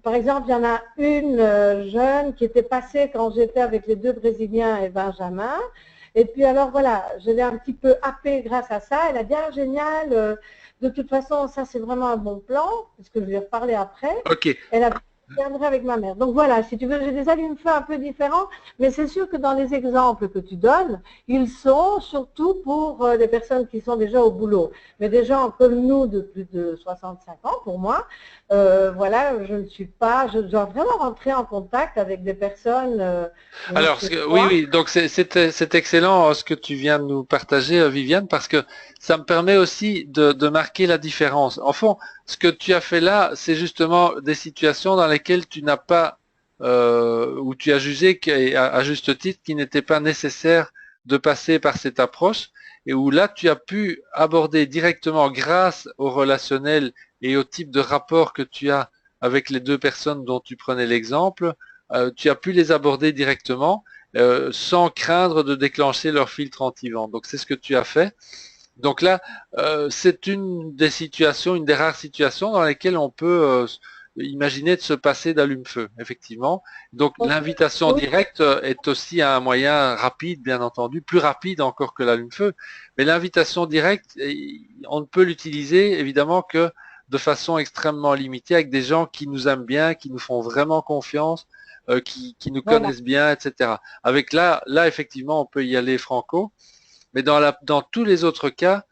par exemple, il y en a une jeune qui était passée quand j'étais avec les deux Brésiliens et Benjamin. Et puis alors voilà, je l'ai un petit peu happée grâce à ça. Elle a dit ah, génial, de toute façon, ça c'est vraiment un bon plan, parce que je lui ai reparlé après. Ok. Elle a viendrait avec ma mère. Donc voilà, si tu veux, j'ai des allumes-feu un peu différents, mais c'est sûr que dans les exemples que tu donnes, ils sont surtout pour des personnes qui sont déjà au boulot. Mais des gens comme nous de plus de 65 ans, pour moi, voilà, je ne suis pas, je dois vraiment rentrer en contact avec des personnes. Alors, oui, oui, donc c'est excellent ce que tu viens de nous partager, Viviane, parce que ça me permet aussi de marquer la différence. En fond, ce que tu as fait là, c'est justement des situations dans lesquelles tu n'as pas, où tu as jugé, à juste titre, qu'il n'était pas nécessaire de passer par cette approche, et où là, tu as pu aborder directement, grâce au relationnel et au type de rapport que tu as avec les deux personnes dont tu prenais l'exemple, tu as pu les aborder directement sans craindre de déclencher leur filtre anti-vent. Donc c'est ce que tu as fait. Donc là, c'est une des situations, une des rares situations dans lesquelles on peut imaginer de se passer d'allume-feu, effectivement. Donc l'invitation directe est aussi un moyen rapide, bien entendu, plus rapide encore que l'allume-feu. Mais l'invitation directe, on ne peut l'utiliser évidemment que de façon extrêmement limitée, avec des gens qui nous aiment bien, qui nous font vraiment confiance, qui nous connaissent bien, etc. Avec là, effectivement, on peut y aller franco. Mais dans tous les autres cas,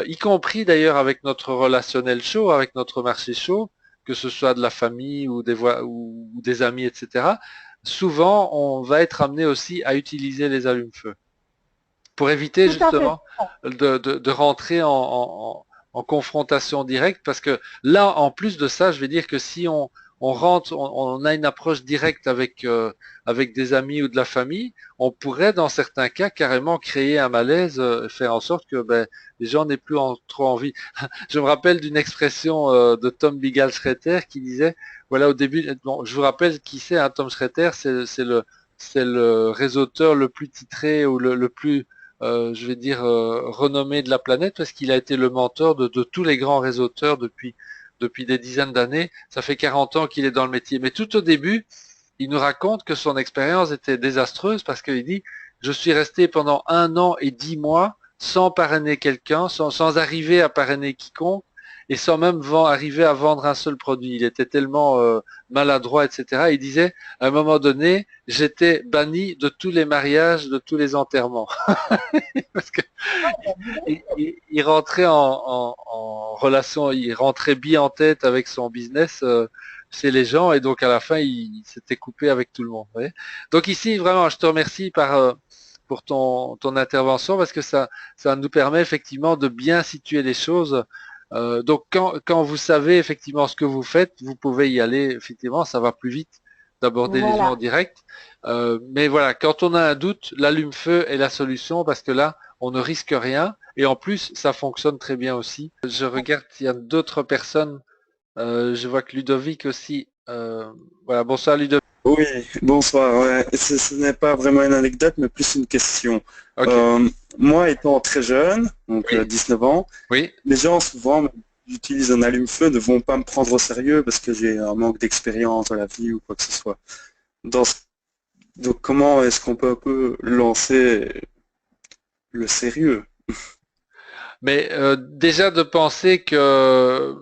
y compris d'ailleurs avec notre relationnel chaud, avec notre marché chaud, que ce soit de la famille ou des amis, etc., souvent on va être amené aussi à utiliser les allumes-feu pour éviter justement de rentrer en confrontation directe, parce que là, en plus de ça, je vais dire que si on rentre, on a une approche directe avec des amis ou de la famille, on pourrait dans certains cas carrément créer un malaise, faire en sorte que les gens n'aient plus trop envie. Je me rappelle d'une expression de Tom Bigal-Schreiter qui disait, voilà, au début, bon, je vous rappelle qui c'est, hein, Tom Schreiter, c'est le réseauteur le plus titré ou le plus je vais dire, renommé de la planète, parce qu'il a été le mentor de tous les grands réseauteurs depuis des dizaines d'années. Ça fait 40 ans qu'il est dans le métier. Mais tout au début, il nous raconte que son expérience était désastreuse, parce qu'il dit, je suis resté pendant 1 an et 10 mois sans parrainer quelqu'un, sans arriver à parrainer quiconque, et sans même arriver à vendre un seul produit. Il était tellement maladroit, etc. Il disait, à un moment donné, j'étais banni de tous les mariages, de tous les enterrements. Parce que il rentrait en relation, il rentrait bien en tête avec son business chez les gens, et donc à la fin, il s'était coupé avec tout le monde. Vous voyez. Donc ici, vraiment, je te remercie pour ton intervention, parce que ça nous permet effectivement de bien situer les choses. Donc quand vous savez effectivement ce que vous faites, vous pouvez y aller, effectivement, ça va plus vite d'aborder les gens en direct. Mais voilà, quand on a un doute, l'allume-feu est la solution, parce que là, on ne risque rien, et en plus, ça fonctionne très bien aussi. Je regarde s'il y a d'autres personnes. Je vois que Ludovic aussi. Voilà, bonsoir Ludovic. Oui, bonsoir. Ouais. Ce n'est pas vraiment une anecdote, mais plus une question. Okay. Moi, étant très jeune, donc Oui. 19 ans, Oui. les gens souvent j'utilise un allume-feu ne vont pas me prendre au sérieux parce que j'ai un manque d'expérience dans la vie ou quoi que ce soit. Donc comment est-ce qu'on peut un peu lancer le sérieux? Mais déjà de penser que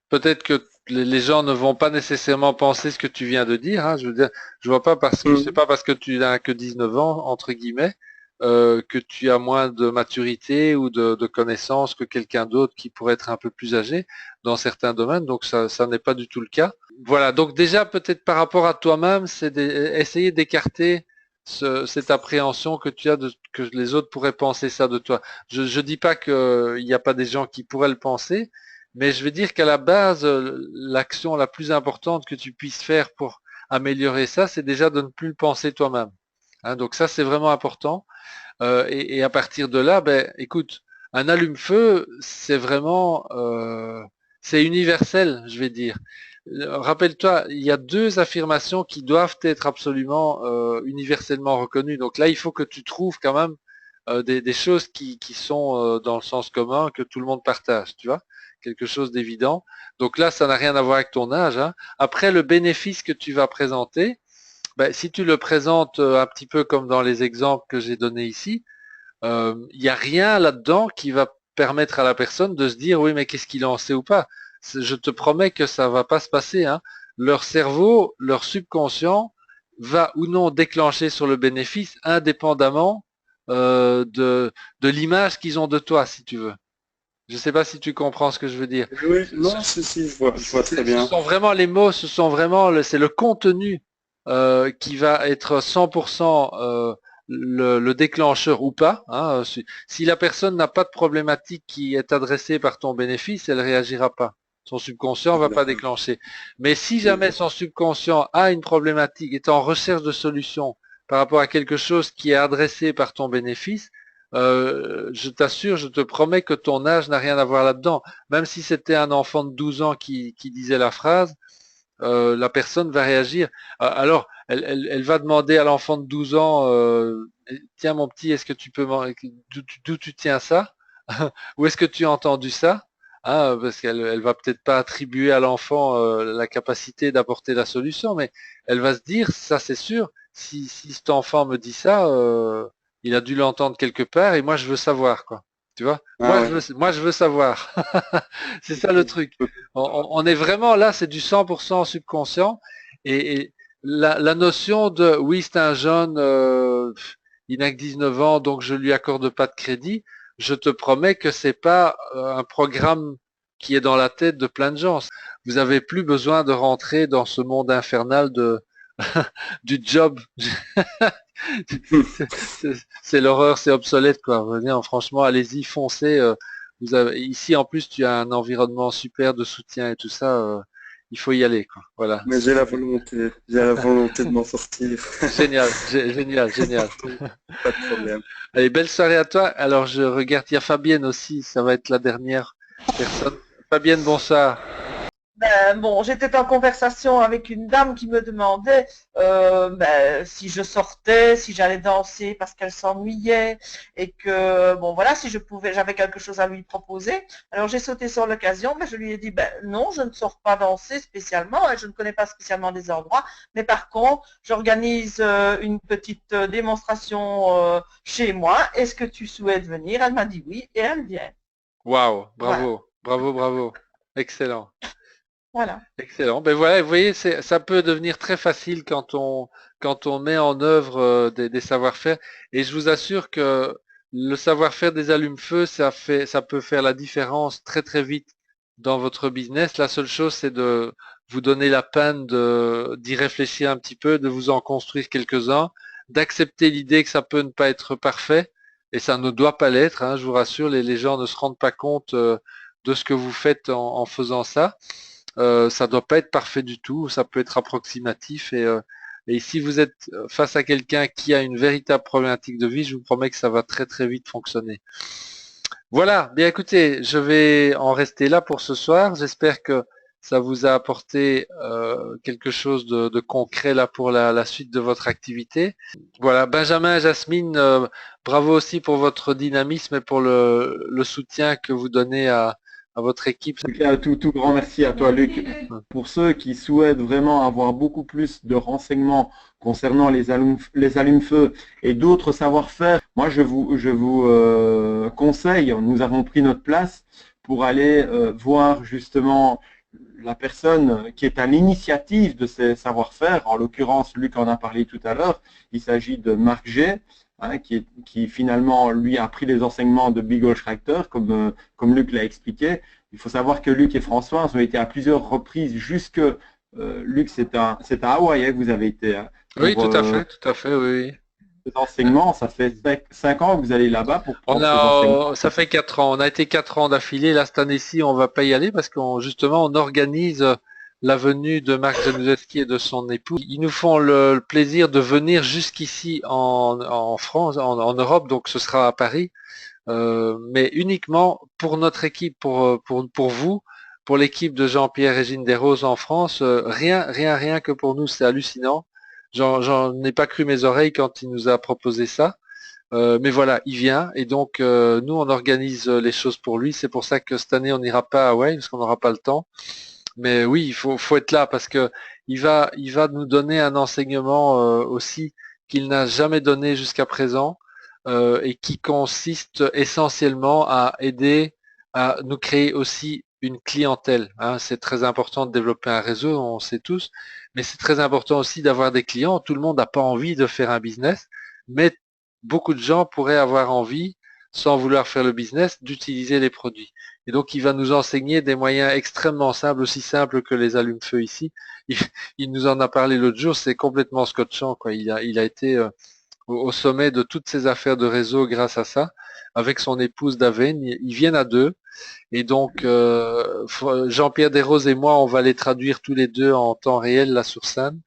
peut-être que les gens ne vont pas nécessairement penser ce que tu viens de dire. Hein. Je veux dire, je vois pas parce que c'est pas parce que tu n'as que 19 ans entre guillemets que tu as moins de maturité ou de connaissances que quelqu'un d'autre qui pourrait être un peu plus âgé dans certains domaines. Donc ça n'est pas du tout le cas. Voilà. Donc déjà peut-être par rapport à toi-même, c'est essayer d'écarter cette appréhension que tu as que les autres pourraient penser ça de toi. Je dis pas qu'il n'y a pas des gens qui pourraient le penser. Mais je veux dire qu'à la base, l'action la plus importante que tu puisses faire pour améliorer ça, c'est déjà de ne plus le penser toi-même. Hein, donc ça, c'est vraiment important. Et à partir de là, écoute, Un allume-feu, c'est vraiment, c'est universel, je vais dire. Rappelle-toi, il y a deux affirmations qui doivent être absolument universellement reconnues. Donc là, il faut que tu trouves quand même des choses qui sont dans le sens commun, que tout le monde partage, tu vois, quelque chose d'évident. Donc là, ça n'a rien à voir avec ton âge, hein. Après, le bénéfice que tu vas présenter, ben, si tu le présentes un petit peu comme dans les exemples que j'ai donnés ici, il n'y a rien là-dedans qui va permettre à la personne de se dire oui mais qu'est-ce qu'il en sait ou pas. Je te promets que ça va pas se passer, hein. Leur cerveau, leur subconscient va ou non déclencher sur le bénéfice indépendamment de l'image qu'ils ont de toi, si tu veux. Je ne sais pas si tu comprends ce que je veux dire. Oui, non, si, je vois très Ce bien. sont vraiment les mots, ce sont vraiment c'est le contenu qui va être 100% le déclencheur ou pas, hein. Si la personne n'a pas de problématique qui est adressée par ton bénéfice, elle réagira pas. Son subconscient va pas D'accord. déclencher. Mais si Oui. jamais son subconscient a une problématique, est en recherche de solution par rapport à quelque chose qui est adressé par ton bénéfice, je t'assure, je te promets que ton âge n'a rien à voir là-dedans. Même si c'était un enfant de 12 ans qui disait la phrase, la personne va réagir. Alors, elle va demander à l'enfant de 12 ans, tiens mon petit, est-ce que tu peux d'où tu tiens ça? Où est-ce que tu as entendu ça? Hein, parce qu'elle va peut-être pas attribuer à l'enfant la capacité d'apporter la solution, mais elle va se dire, ça c'est sûr, si cet enfant me dit ça, il a dû l'entendre quelque part et moi je veux savoir, quoi. Tu vois? Ah ouais. Moi je veux savoir. C'est ça le truc. On est vraiment là, c'est du 100% subconscient. Et la notion de oui, c'est un jeune, il n'a que 19 ans, donc je lui accorde pas de crédit. Je te promets que c'est pas un programme qui est dans la tête de plein de gens. Vous n'avez plus besoin de rentrer dans ce monde infernal du job. C'est l'horreur, c'est obsolète, quoi. Franchement, allez-y, foncez. Ici, en plus, tu as un environnement super de soutien et tout ça. Il faut y aller, quoi. Voilà. Mais j'ai la volonté de m'en sortir. Génial, génial, génial. Pas de problème. Allez, belle soirée à toi. Alors, je regarde, il y a Fabienne aussi. Ça va être la dernière personne. Fabienne, bonsoir. Bon, j'étais en conversation avec une dame qui me demandait si je sortais, si j'allais danser parce qu'elle s'ennuyait et que bon voilà, si je pouvais, j'avais quelque chose à lui proposer. Alors j'ai sauté sur l'occasion, mais je lui ai dit non, je ne sors pas danser spécialement et je ne connais pas spécialement des endroits, mais par contre, j'organise une petite démonstration chez moi. Est-ce que tu souhaites venir? Elle m'a dit oui et elle vient. Waouh, Voilà. bravo, bravo, bravo. Excellent. Voilà. Excellent. Ben voilà, vous voyez, ça peut devenir très facile quand on met en œuvre des savoir-faire. Et je vous assure que le savoir-faire des allumes-feu, ça peut faire la différence très très vite dans votre business. La seule chose, c'est de vous donner la peine d'y réfléchir un petit peu, de vous en construire quelques-uns, d'accepter l'idée que ça peut ne pas être parfait. Et ça ne doit pas l'être, hein, je vous rassure, les gens ne se rendent pas compte de ce que vous faites en faisant ça. Ça doit pas être parfait du tout, ça peut être approximatif et si vous êtes face à quelqu'un qui a une véritable problématique de vie, je vous promets que ça va très très vite fonctionner. Voilà, bien écoutez, je vais en rester là pour ce soir. J'espère que ça vous a apporté quelque chose de concret là pour la suite de votre activité. Voilà, Benjamin, Jasmine, bravo aussi pour votre dynamisme et pour le soutien que vous donnez à votre équipe. En tout cas, tout grand merci à toi, Luc. Pour ceux qui souhaitent vraiment avoir beaucoup plus de renseignements concernant les allumes-feu et d'autres savoir-faire, moi je vous conseille, nous avons pris notre place pour aller voir justement la personne qui est à l'initiative de ces savoir-faire. En l'occurrence, Luc en a parlé tout à l'heure, il s'agit de Marc G. Hein, qui finalement lui a pris les enseignements de Bigol Schreiter, comme Luc l'a expliqué. Il faut savoir que Luc et François ont été à plusieurs reprises jusque Luc, c'est à Hawaï que vous avez été. Hein, oui, tout à fait, oui. Ces enseignements, ça fait 5 ans que vous allez là-bas pour prendre ces enseignements. Ça fait 4 ans. On a été 4 ans d'affilée. Là, cette année-ci, on va pas y aller parce qu'on justement on organise la venue de Marc Januszewski et de son époux. Ils nous font le plaisir de venir jusqu'ici en France, en Europe, donc ce sera à Paris, mais uniquement pour notre équipe, pour vous, pour l'équipe de Jean-Pierre Régine Desroses en France, rien que pour nous, c'est hallucinant. J'en ai pas cru mes oreilles quand il nous a proposé ça. Mais voilà, il vient et donc nous on organise les choses pour lui. C'est pour ça que cette année on n'ira pas à Hawaï parce qu'on n'aura pas le temps. Mais oui, faut être là parce que il va nous donner un enseignement aussi qu'il n'a jamais donné jusqu'à présent et qui consiste essentiellement à aider à nous créer aussi une clientèle. Hein. C'est très important de développer un réseau, on sait tous, mais c'est très important aussi d'avoir des clients. Tout le monde n'a pas envie de faire un business, mais beaucoup de gens pourraient avoir envie, sans vouloir faire le business, d'utiliser les produits. Et donc, il va nous enseigner des moyens extrêmement simples, aussi simples que les allumes-feu ici. Il, il nous en a parlé l'autre jour, c'est complètement scotchant, quoi. Il a été au sommet de toutes ses affaires de réseau grâce à ça, avec son épouse Daven. Ils viennent à deux. Et donc, Jean-Pierre Desroses et moi, on va les traduire tous les deux en temps réel là sur scène.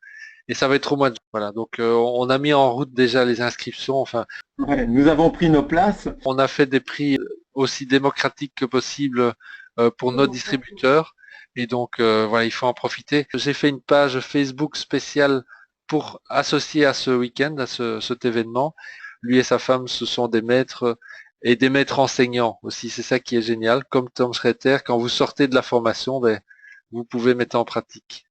Et ça va être au mois de juin. Voilà, donc on a mis en route déjà les inscriptions. Enfin, ouais, nous avons pris nos places. on a fait des prix aussi démocratiques que possible pour nos distributeurs. Et donc voilà, il faut en profiter. J'ai fait une page Facebook spéciale pour associer à ce week-end, à cet événement. Lui et sa femme, ce sont des maîtres et des maîtres enseignants aussi. C'est ça qui est génial. Comme Tom Schreiter, quand vous sortez de la formation, ben, vous pouvez mettre en pratique.